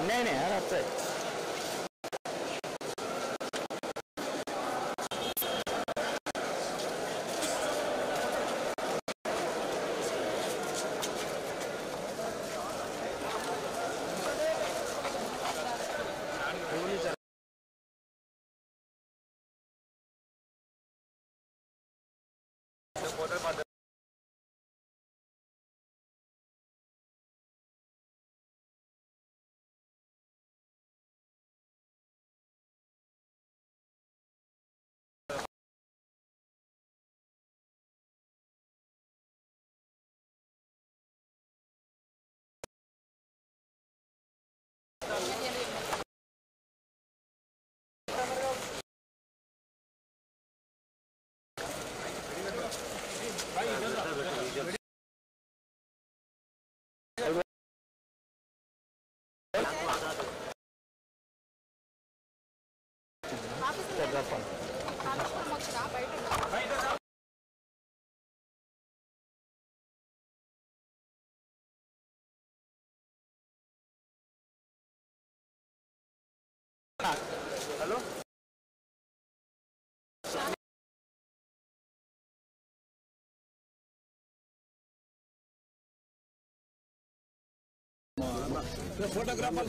नहीं नहीं यार आपसे हेलो फोटोग्राफर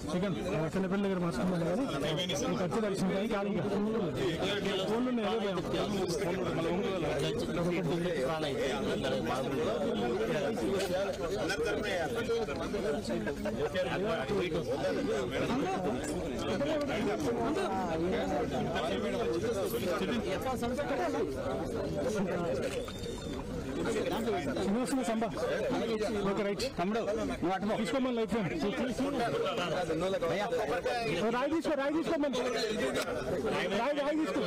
చికెన్ చిన్నపిల్ల దగ్గర మార్చుకున్నాను కానీ ఖర్చు తెలిసింది కానీ ఖాళీ ఫోన్లు సంబా ఓకే రైట్ తమ్ముడు తీసుకోమని లైఫ్ రాయి తీసుకోమని రాయి తీసుకో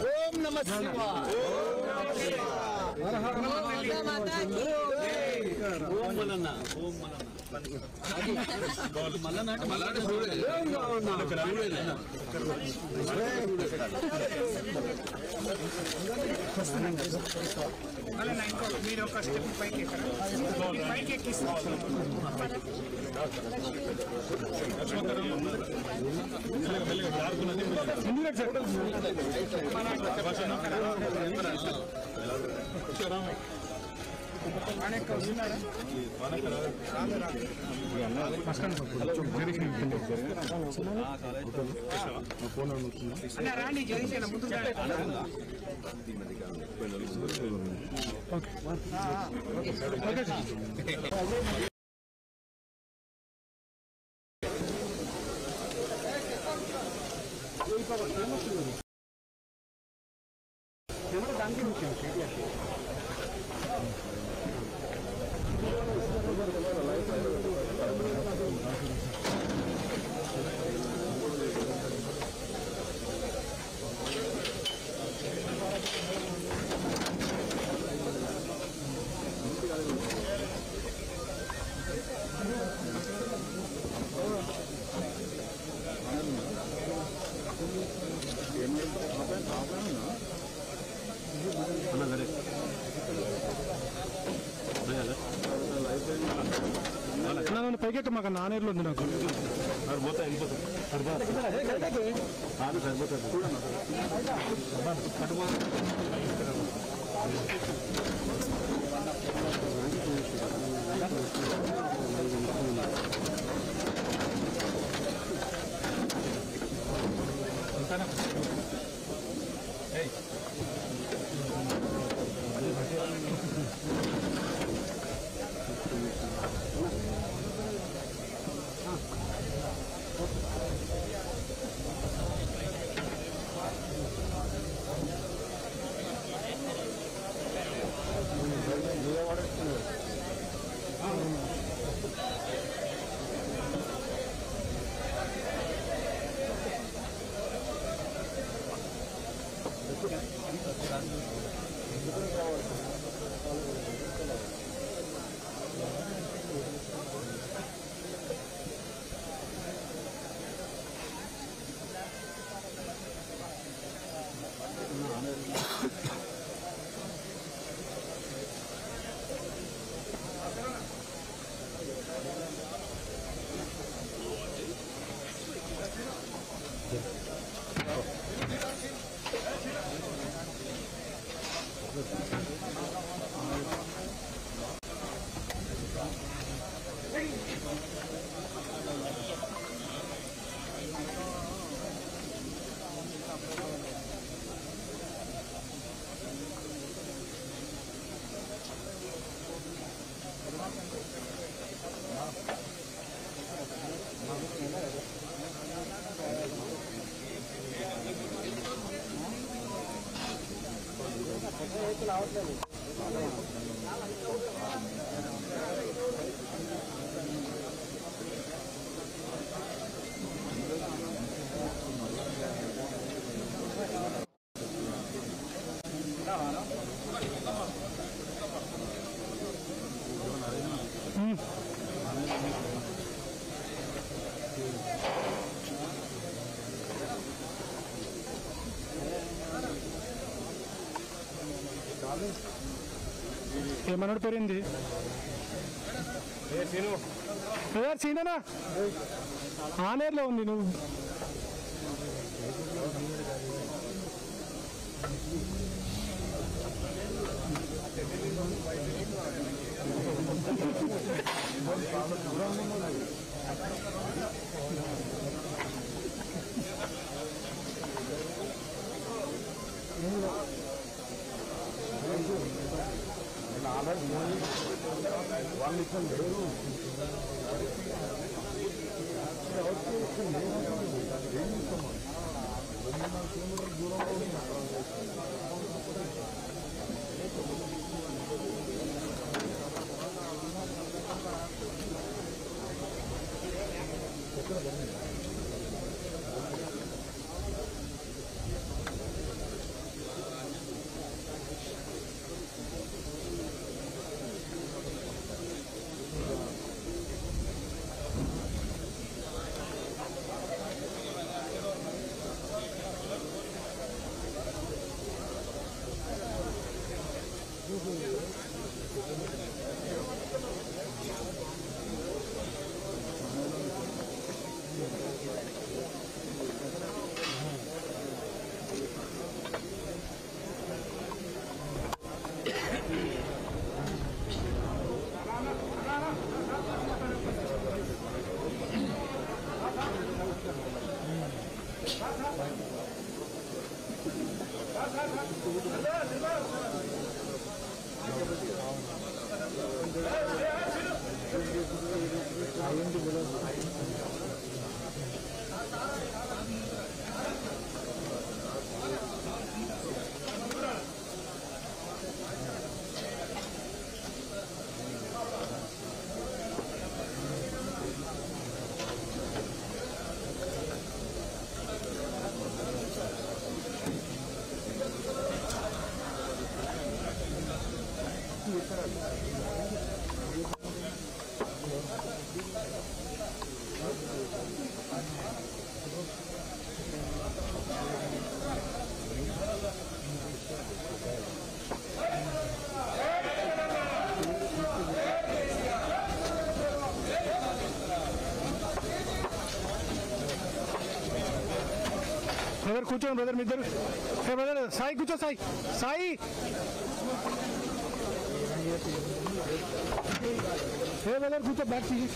ఓం నమః శివాయ ఓం మల్లన్న మీరు ఒక స్టెప్ పైకి ఎక్కిస్తారు రాండి జరిగిన ముందు దానికి ముఖ్యం నన్ను పైకెట్ట మాకు నానేరులో ఉంది నాకు రావట్లేదు. ఏమన్నాడు పేరేంది సీననా ఆనేర్లో ఉంది నువ్వు బ్రదర్ కూర్చోండి బ్రదర్ మీ ఇద్దరు బ్రదర్ సాయి కూర్చో సాయి సాయి బ్రదర్ కూర్చో బ్యాక్ తీసి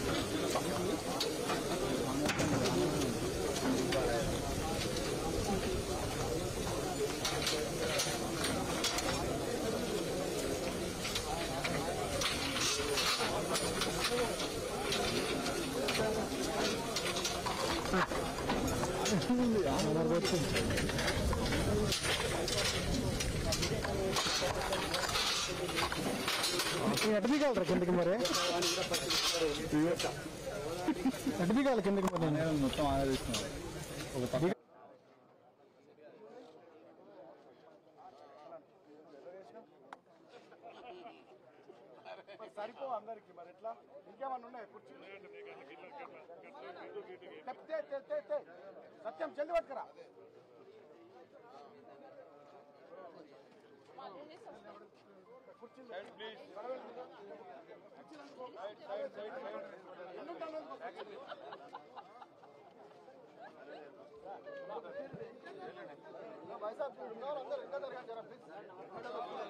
ఎటు దిగాలరా కిందకి మరి ఎటు దిగాలి కిందకి మరి మొత్తం ఆలోచిస్తున్నాను సరిపో అందరికి మరి ఎట్లా ఇంకేమన్నా ఉన్నాయి కుర్చీ సత్యం జల్ది పట్టుకురా भाई साहब अंदर जरा प्लीज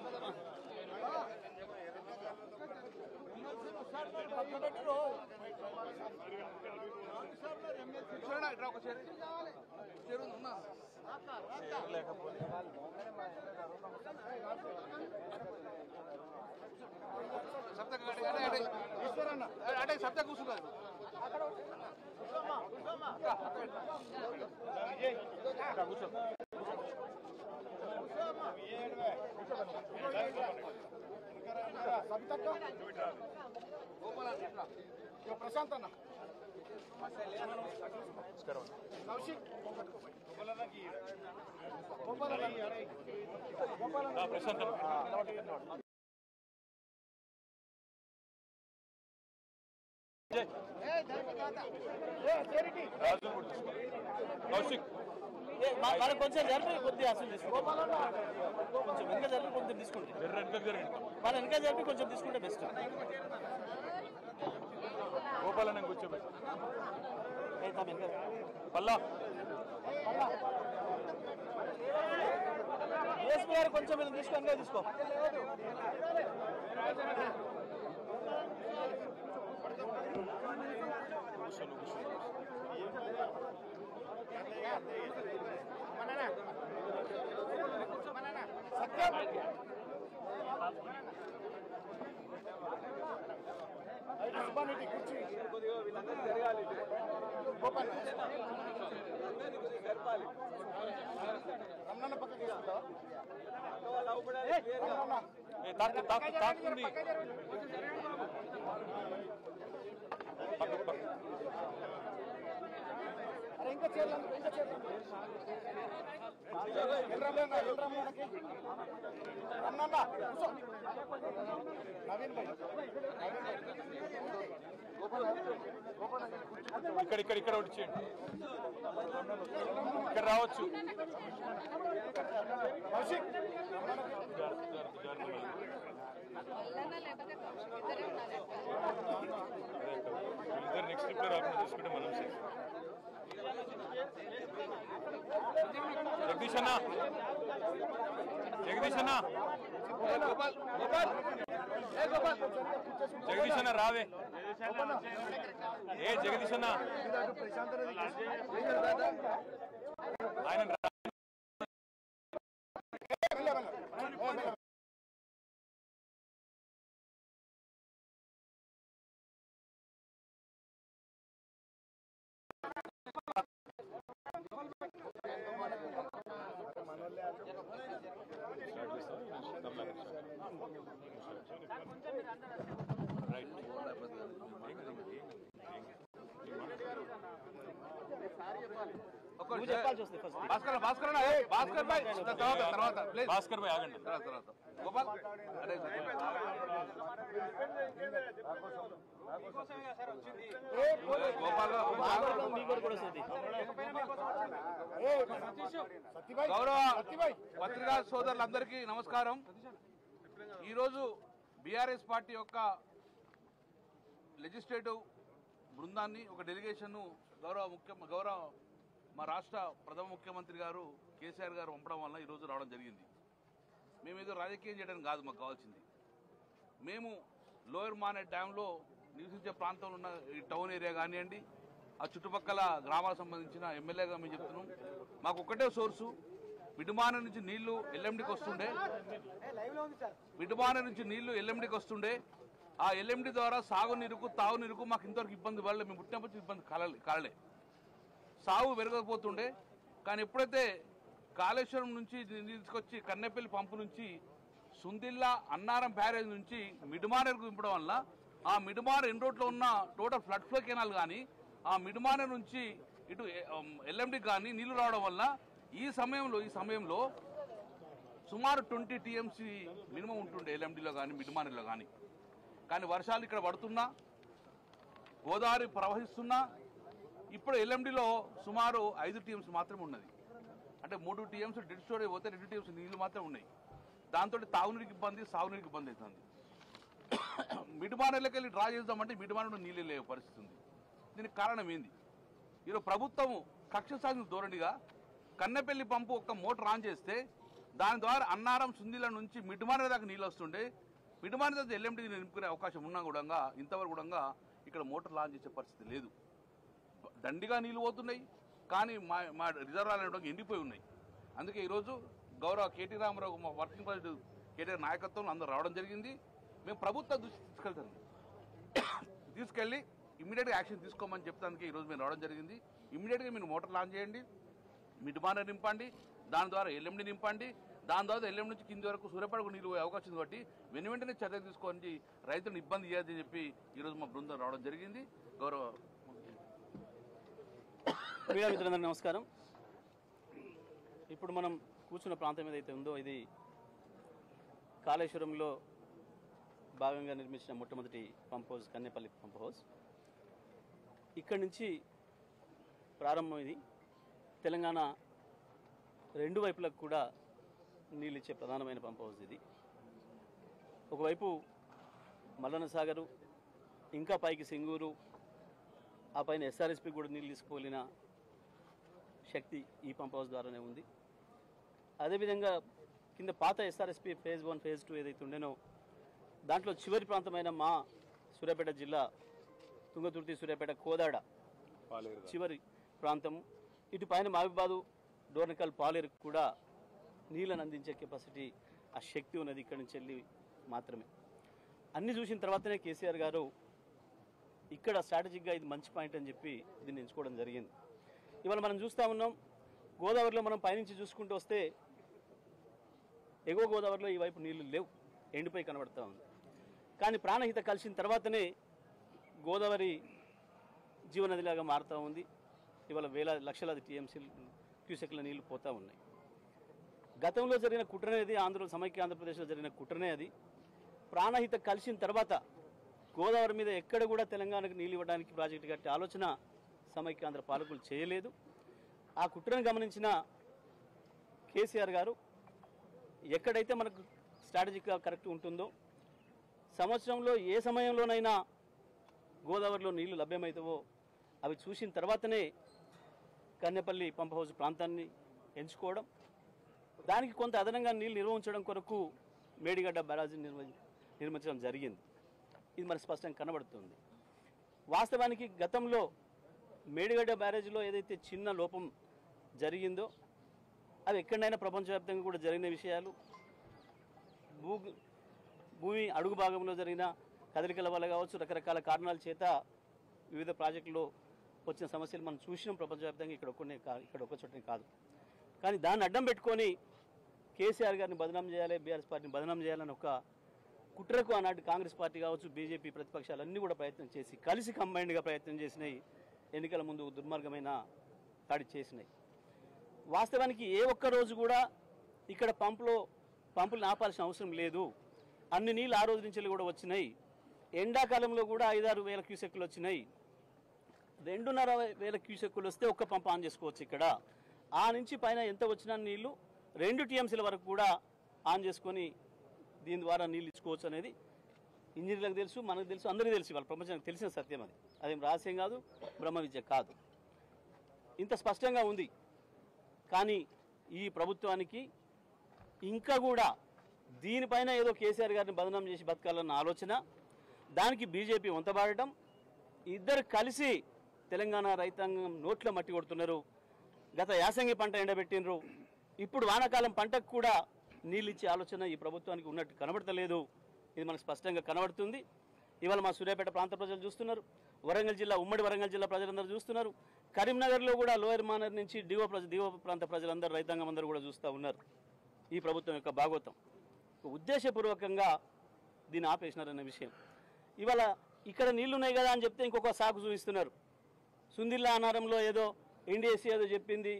సబ్జెక్ట్ కూర్చున్నారు కూర్చో కవితక్క ప్రశాంత్ అన్న కౌశిక్ ప్రశాంత్ రాజు కౌశిక్ మన కొంచెం జరిపి కొద్దిగా అసలు తీసుకోవాలి కొంచెం వెనక జరిపి కొంచెం తీసుకుంటే మన వెనక జరిపి కొంచెం తీసుకుంటే బెస్ట్ గోపాలన్న కూర్చోబెట్టి పల్లా ఏఎస్పీ గారు కొంచెం వీళ్ళని తీసుకో వెనక తీసుకో రమణ పక్కకి తీసుకుంటావా తాకుంది అరే ఇంకా చేయాలి ఇంకా చేయాలి నవీన్ భాయ్ ఇక్కడ వచ్చేయండి ఇక్కడ రావచ్చు ఇద్దరు నెక్స్ట్ ట్రిప్ రాకుండా చూసుకుంటే మనం సేఫ్ జగదీష్ అన్న జగదీష్ అన్న రావే ఏ జగదీష్ అన్న ఆయన భాస్కర్ భాయ్ ఆగండి గోపాల్ గౌరవ పత్రికా సోదరులందరికీ నమస్కారం. ఈరోజు బీఆర్ఎస్ పార్టీ యొక్క లెజిస్లేటివ్ బృందాన్ని ఒక డెలిగేషన్ను గౌరవ మా రాష్ట్ర ప్రథమ ముఖ్యమంత్రి గారు కేసీఆర్ గారు పంపడం వల్ల ఈరోజు రావడం జరిగింది. మేము ఏదో రాజకీయం చేయడానికి కాదు మాకు కావాల్సింది. మేము లోయర్ మానేట్ డ్యాంలో నివసించే ప్రాంతంలో ఉన్న ఈ టౌన్ ఏరియా కానివ్వండి, ఆ చుట్టుపక్కల గ్రామాలకు సంబంధించిన ఎమ్మెల్యేగా మేము చెప్తున్నాం. మాకు ఒక్కటే సోర్సు, మిడుమాన నుంచి నీళ్లు ఎల్ఎండికి వస్తుండే ఆ ఎల్ఎండి ద్వారా సాగునీరుకు తాగునీరుకు మాకు ఇంతవరకు ఇబ్బంది పడలే. మేము పుట్టినప్పుడు ఇబ్బంది కలలే. సాగు పెరగకపోతుండే. కానీ ఎప్పుడైతే కాళేశ్వరం నుంచి తీసుకొచ్చి కన్నెపల్లి పంపు నుంచి సుందిల్లా అన్నారం బ్యారేజ్ నుంచి మిడుమానేరుకు దింపడం వల్ల ఆ మిడుమాన ఎన్ రోడ్లో ఉన్న టోటల్ ఫ్లడ్ ఫ్లో కెనాల్ కానీ ఆ మిడుమాన నుంచి ఇటు ఎల్ఎండి కానీ నీళ్లు రావడం వల్ల ఈ సమయంలో సుమారు 20 TMC మినిమం ఉంటుండే ఎల్ఎండిలో కానీ మిడుమానేరులో కానీ వర్షాలు ఇక్కడ పడుతున్నా, గోదావరి ప్రవహిస్తున్నా ఇప్పుడు ఎల్ఎండిలో సుమారు 5 TMC మాత్రమే ఉన్నది. అంటే 3 TMC డెడ్ స్టోరేజ్ పోతే 2 TMC నీళ్లు మాత్రమే ఉన్నాయి. దాంతో తాగునీరికి ఇబ్బంది, సాగునీరికి ఇబ్బంది అవుతుంది. మిడుమానేరులోకి వెళ్ళి డ్రా చేద్దామంటే మిడుమానేరులో నీళ్ళు లేవు పరిస్థితి ఉంది. దీనికి కారణం ఏంది? ఈరోజు ప్రభుత్వం కక్ష సాధించిన ధోరణిగా కన్నెపల్లి పంపు ఒక మోటార్ ఆన్ చేస్తే దాని ద్వారా అన్నారం సుందిల నుంచి మిడుమానేరు దాకా నీళ్ళు వస్తుండే. మిడుమానేరు దాకా ఎల్ఎండి నింపుకునే అవకాశం ఉన్నా కూడా ఇంతవరకు కూడా ఇక్కడ మోటార్ లాంచ్ చేసే పరిస్థితి లేదు. దండిగా నీళ్ళు పోతున్నాయి, కానీ మా రిజర్వాయర్ అనేటువంటి ఎండిపోయి ఉన్నాయి. అందుకే ఈరోజు గౌరవ కేటీ రామారావు మా వర్కింగ్ ప్రెసిడెంట్ కేటీఆర్ నాయకత్వంలో అందరూ రావడం జరిగింది. మేము ప్రభుత్వ దృష్టి తీసుకెళ్ళి ఇమ్మీడియట్గా యాక్షన్ తీసుకోమని చెప్తానికి ఈరోజు మేము రావడం జరిగింది. ఇమ్మీడియట్గా మీరు మోటార్ లాంచ్ చేయండి, మిడుమానేరు నింపండి, దాని ద్వారా ఎల్ఎండి నింపండి, దాని తర్వాత ఎల్ఎం నుంచి కింది వరకు సూర్యాపేటకు నీళ్ళు పోయే అవకాశం ఉంది కాబట్టి వెంటనే చర్య తీసుకొని రైతులను ఇబ్బంది చేయదని చెప్పి ఈరోజు మా బృందం రావడం జరిగింది. గౌరవ మీడియా మిత్రులందరికీ నమస్కారం. ఇప్పుడు మనం కూర్చున్న ప్రాంతం ఏదైతే ఉందో ఇది కాళేశ్వరంలో భాగంగా నిర్మించిన మొట్టమొదటి pump house Kannepalli pump house. ఇక్కడి నుంచి ప్రారంభం. ఇది తెలంగాణ రెండు వైపులకు కూడా నీళ్ళు ఇచ్చే ప్రధానమైన పంప్ హౌస్ ఇది. ఒకవైపు మల్లన్న సాగరు, ఇంకా పైకి సింగూరు, ఆ పైన ఎస్ఆర్ఎస్పి కూడా నీళ్ళు తీసుకుపోలిన శక్తి ఈ పంప్ హౌస్ ద్వారానే ఉంది. అదేవిధంగా కింద పాత ఎస్ఆర్ఎస్పి ఫేజ్ 1 ఫేజ్ 2 ఏదైతే ఉండేనో దాంట్లో చివరి ప్రాంతమైన మా సూర్యాపేట జిల్లా తుంగతుర్తి, సూర్యాపేట, కోదాడ చివరి ప్రాంతం, ఇటు పైన మహబూబాబాదు, డోర్నకల్, పాలేరు కూడా నీళ్ళను అందించే కెపాసిటీ, ఆ శక్తి ఉన్నది ఇక్కడి నుంచి వెళ్ళి మాత్రమే. అన్నీ చూసిన తర్వాతనే కేసీఆర్ గారు ఇక్కడ స్ట్రాటజిక్గా ఇది మంచి పాయింట్ అని చెప్పి దీన్ని ఎంచుకోవడం జరిగింది. ఇవాళ మనం చూస్తూ ఉన్నాం, గోదావరిలో మనం పైనుంచి చూసుకుంటూ వస్తే ఎగువ గోదావరిలో ఈ వైపు నీళ్లు లేవు, ఎండిపోయి కనబడుతూ ఉంది. కానీ ప్రాణహిత కలిసిన తర్వాతనే గోదావరి జీవనదిలాగా మారుతూ ఉంది. ఇవాళ లక్షలాది టీఎంసీ క్యూసెక్ల నీళ్లు పోతూ ఉన్నాయి. గతంలో జరిగిన కుట్రనేది సమైక్య ఆంధ్రప్రదేశ్లో జరిగిన కుట్రనే అది. ప్రాణహిత కలిసిన తర్వాత గోదావరి మీద ఎక్కడ కూడా తెలంగాణకు నీళ్ళు ఇవ్వడానికి ప్రాజెక్టు కట్టే ఆలోచన సమైక్య ఆంధ్ర పాలకులు చేయలేదు. ఆ కుట్రను గమనించిన కేసీఆర్ గారు ఎక్కడైతే మనకు స్ట్రాటజిక్గా కరెక్ట్ ఉంటుందో, సంవత్సరంలో ఏ సమయంలోనైనా గోదావరిలో నీళ్లు లభ్యమవుతావో అవి చూసిన తర్వాతనే కన్నెపల్లి పంప్ హౌస్ ప్రాంతాన్ని ఎంచుకోవడం, దానికి కొంత అదనంగా నీళ్ళు నిల్వ ఉంచడం కొరకు మేడిగడ్డ బ్యారేజీ నిర్మించడం జరిగింది. ఇది మనకు స్పష్టంగా కనబడుతుంది. వాస్తవానికి గతంలో మేడిగడ్డ బ్యారేజీలో ఏదైతే చిన్న లోపం జరిగిందో అవి ఎక్కడైనా ప్రపంచవ్యాప్తంగా కూడా జరిగిన విషయాలు. భూమి అడుగు భాగంలో జరిగిన కదలికల వల్ల కావచ్చు, రకరకాల కారణాల చేత వివిధ ప్రాజెక్టులో వచ్చిన సమస్యలు మనం చూసినాం ప్రపంచవ్యాప్తంగా. ఇక్కడ ఒక్క చోటనే కాదు. కానీ దాన్ని అడ్డం పెట్టుకొని కేసీఆర్ గారిని బదనాం చేయాలి, బీఆర్ఎస్ పార్టీని బదనాం చేయాలని ఒక కుట్రకు ఆనాటి కాంగ్రెస్ పార్టీ కావచ్చు, బీజేపీ ప్రతిపక్షాలన్నీ కూడా ప్రయత్నం చేసి కలిసి కంబైన్డ్గా ప్రయత్నం చేసినాయి. ఎన్నికల ముందు దుర్మార్గమైన దాడి చేసినాయి. వాస్తవానికి ఏ ఒక్క రోజు కూడా ఇక్కడ పంపులు ఆపాల్సిన అవసరం లేదు. అన్ని నీళ్ళు ఆ రోజు నుంచి కూడా వచ్చినాయి. ఎండాకాలంలో కూడా 5-6 వేల క్యూసెక్కులు వచ్చినాయి. 2,500 క్యూసెక్కులు వస్తే ఒక్క పంప్ ఆన్ చేసుకోవచ్చు ఇక్కడ. ఆ నుంచి పైన ఎంత వచ్చినా నీళ్లు 2 టీఎంసీల వరకు కూడా ఆన్ చేసుకొని దీని ద్వారా నీళ్ళు ఇచ్చుకోవచ్చు అనేది ఇంజనీర్లకు తెలుసు, మనకు తెలుసు, అందరికీ తెలుసు. వాళ్ళ ప్రపంచానికి తెలిసిన సత్యం అది. అదేం రహస్యం కాదు, బ్రహ్మ విద్య కాదు. ఇంత స్పష్టంగా ఉంది. కానీ ఈ ప్రభుత్వానికి ఇంకా కూడా దీనిపైన ఏదో కేసీఆర్ గారిని బదనాం చేసి బతకాలన్న ఆలోచన, దానికి బీజేపీ వంతబాడటం, ఇద్దరు కలిసి తెలంగాణ రైతాంగం నోట్ల మట్టి కొడుతున్నారు. గత యాసంగి పంట ఎండబెట్టినరు, ఇప్పుడు వానాకాలం పంటకు కూడా నీళ్ళు ఇచ్చే ఆలోచన ఈ ప్రభుత్వానికి ఉన్నట్టు కనబడతలేదు. ఇది మనకు స్పష్టంగా కనబడుతుంది. ఇవాళ మా సూర్యాపేట ప్రాంత ప్రజలు చూస్తున్నారు, వరంగల్ జిల్లా, ఉమ్మడి వరంగల్ జిల్లా ప్రజలందరూ చూస్తున్నారు. కరీంనగర్లో కూడా లోయర్ మానర్ నుంచి దిగువ ప్రాంత ప్రజలందరూ, రైతాంగం అందరూ కూడా చూస్తూ ఉన్నారు ఈ ప్రభుత్వం యొక్క భాగోతం. ఉద్దేశపూర్వకంగా దీన్ని ఆపేసినారనే విషయం. ఇవాళ ఇక్కడ నీళ్లున్నాయి కదా అని చెప్తే ఇంకొక సాకు చూపిస్తున్నారు. సుందిల్లా అనారంలో ఏదో ఎన్డీఎస్సీ ఏదో చెప్పింది,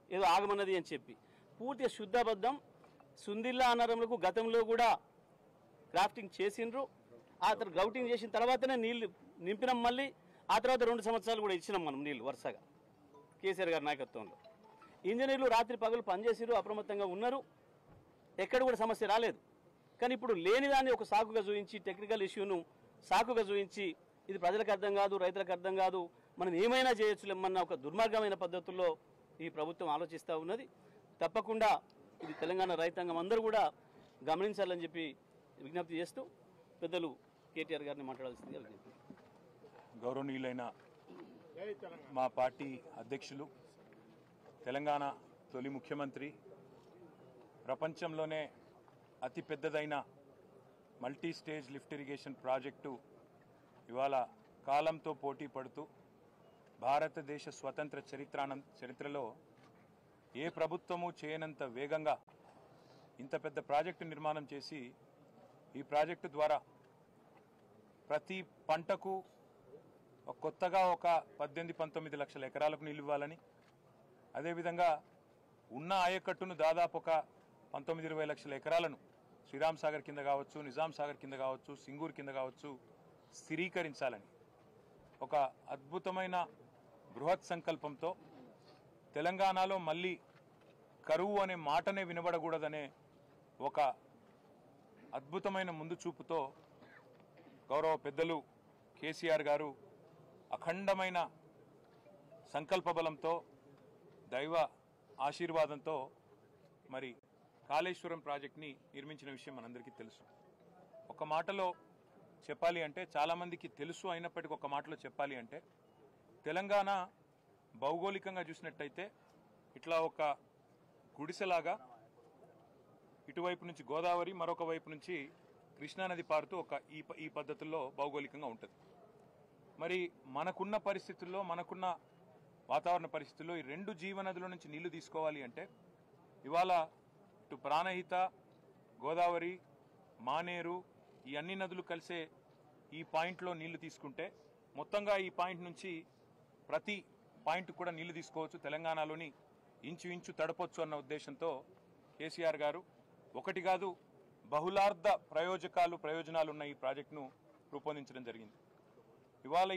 ఏదో ఆగమన్నది అని చెప్పి పూర్తిగా శుద్ధబద్ధం. సుందిల్లా అనారంలకు గతంలో కూడా గ్రాఫ్టింగ్ చేసిండ్రు. ఆ తర్వాత గ్రౌటింగ్ చేసిన తర్వాతనే నీళ్లు నింపినాం. మళ్ళీ ఆ తర్వాత 2 సంవత్సరాలు కూడా ఇచ్చినాం మనం నీళ్లు వరుసగా కేసీఆర్ గారి నాయకత్వంలో. ఇంజనీర్లు రాత్రి పగలు పనిచేసిరు, అప్రమత్తంగా ఉన్నారు, ఎక్కడ కూడా సమస్య రాలేదు. కానీ ఇప్పుడు లేనిదాన్ని ఒక సాకుగా చూపించి, టెక్నికల్ ఇష్యూను సాకుగా చూపించి, ఇది ప్రజలకు అర్థం కాదు, రైతులకు అర్థం కాదు, మనం ఏమైనా చేయొచ్చులేమన్న ఒక దుర్మార్గమైన పద్ధతుల్లో ఈ ప్రభుత్వం ఆలోచిస్తూ ఉన్నది. తప్పకుండా ఇది తెలంగాణ రైతాంగం అందరూ కూడా గమనించాలని చెప్పి విజ్ఞప్తి చేస్తూ పెద్దలు కేటీఆర్ గారిని మాట్లాడాల్సిందిగా విజ్ఞప్తి. గౌరవనీయులైన మా పార్టీ అధ్యక్షులు, తెలంగాణ తొలి ముఖ్యమంత్రి, ప్రపంచంలోనే అతి పెద్దదైన multi stage lift irrigation project ఇవాళ కాలంతో పోటీ పడుతూ భారతదేశ స్వతంత్ర చరిత్రలో ఏ ప్రభుత్వము చేయనంత వేగంగా ఇంత పెద్ద ప్రాజెక్టు నిర్మాణం చేసి ఈ ప్రాజెక్టు ద్వారా ప్రతి పంటకు కొత్తగా ఒక 18-19 లక్షల ఎకరాలకు నీళ్ళు ఇవ్వాలని, అదేవిధంగా ఉన్న ఆయకట్టును దాదాపు ఒక 19-20 లక్షల ఎకరాలను శ్రీరామ్ సాగర్ కింద కావచ్చు, నిజాం సాగర్ కింద కావచ్చు, సింగూర్ కింద కావచ్చు స్థిరీకరించాలని ఒక అద్భుతమైన బృహత్ సంకల్పంతో తెలంగాణలో మళ్ళీ కరువు అనే మాటనే వినబడకూడదనే ఒక అద్భుతమైన ముందు చూపుతో గౌరవ పెద్దలు కేసీఆర్ గారు అఖండమైన సంకల్ప బలంతో దైవ ఆశీర్వాదంతో మరి కాళేశ్వరం ప్రాజెక్ట్ని నిర్మించిన విషయం మనందరికీ తెలుసు. ఒక మాటలో చెప్పాలి అంటే, చాలామందికి తెలుసు అయినప్పటికీ ఒక మాటలో చెప్పాలి అంటే, తెలంగాణ భౌగోళికంగా చూసినట్టయితే ఇట్లా ఒక గుడిసెలాగా ఇటువైపు నుంచి గోదావరి, మరొక వైపు నుంచి కృష్ణానది పారుతూ ఒక ఈ పద్ధతుల్లో భౌగోళికంగా ఉంటుంది. మరి మనకున్న పరిస్థితుల్లో, మనకున్న వాతావరణ పరిస్థితుల్లో ఈ రెండు జీవనదుల నుంచి నీళ్లు తీసుకోవాలి అంటే ఇవాళ ఇటు ప్రాణహిత, గోదావరి, మానేరు ఈ అన్ని నదులు కలిసే ఈ పాయింట్లో నీళ్లు తీసుకుంటే మొత్తంగా ఈ పాయింట్ నుంచి ప్రతి పాయింట్ కూడా నీళ్లు తీసుకోవచ్చు, తెలంగాణలోని ఇంచు తడపొచ్చు అన్న ఉద్దేశంతో కేసీఆర్ గారు ఒకటి కాదు బహుళార్థ ప్రయోజనాలు ఉన్న ఈ ప్రాజెక్టును రూపొందించడం జరిగింది. ఇవాళ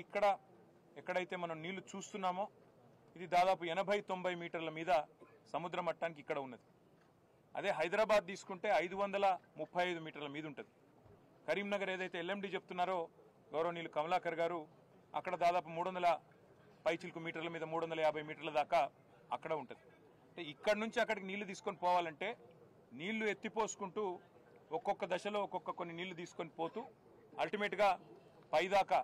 ఎక్కడైతే మనం నీళ్లు చూస్తున్నామో ఇది దాదాపు 80-90 మీటర్ల మీద సముద్ర మట్టానికి ఇక్కడ ఉన్నది. అదే హైదరాబాద్ తీసుకుంటే 535 మీటర్ల మీద ఉంటుంది. కరీంనగర్ ఏదైతే ఎల్ఎండి చెప్తున్నారో గౌరవనీయులు కమలాకర్ గారు, అక్కడ దాదాపు 300 పైచిల్కు మీటర్ల మీద 350 మీటర్ల దాకా అక్కడ ఉంటుంది. అంటే ఇక్కడ నుంచి అక్కడికి నీళ్లు తీసుకొని పోవాలంటే నీళ్లు ఎత్తిపోసుకుంటూ ఒక్కొక్క దశలో కొన్ని నీళ్లు తీసుకొని పోతూ అల్టిమేట్గా పైదాకా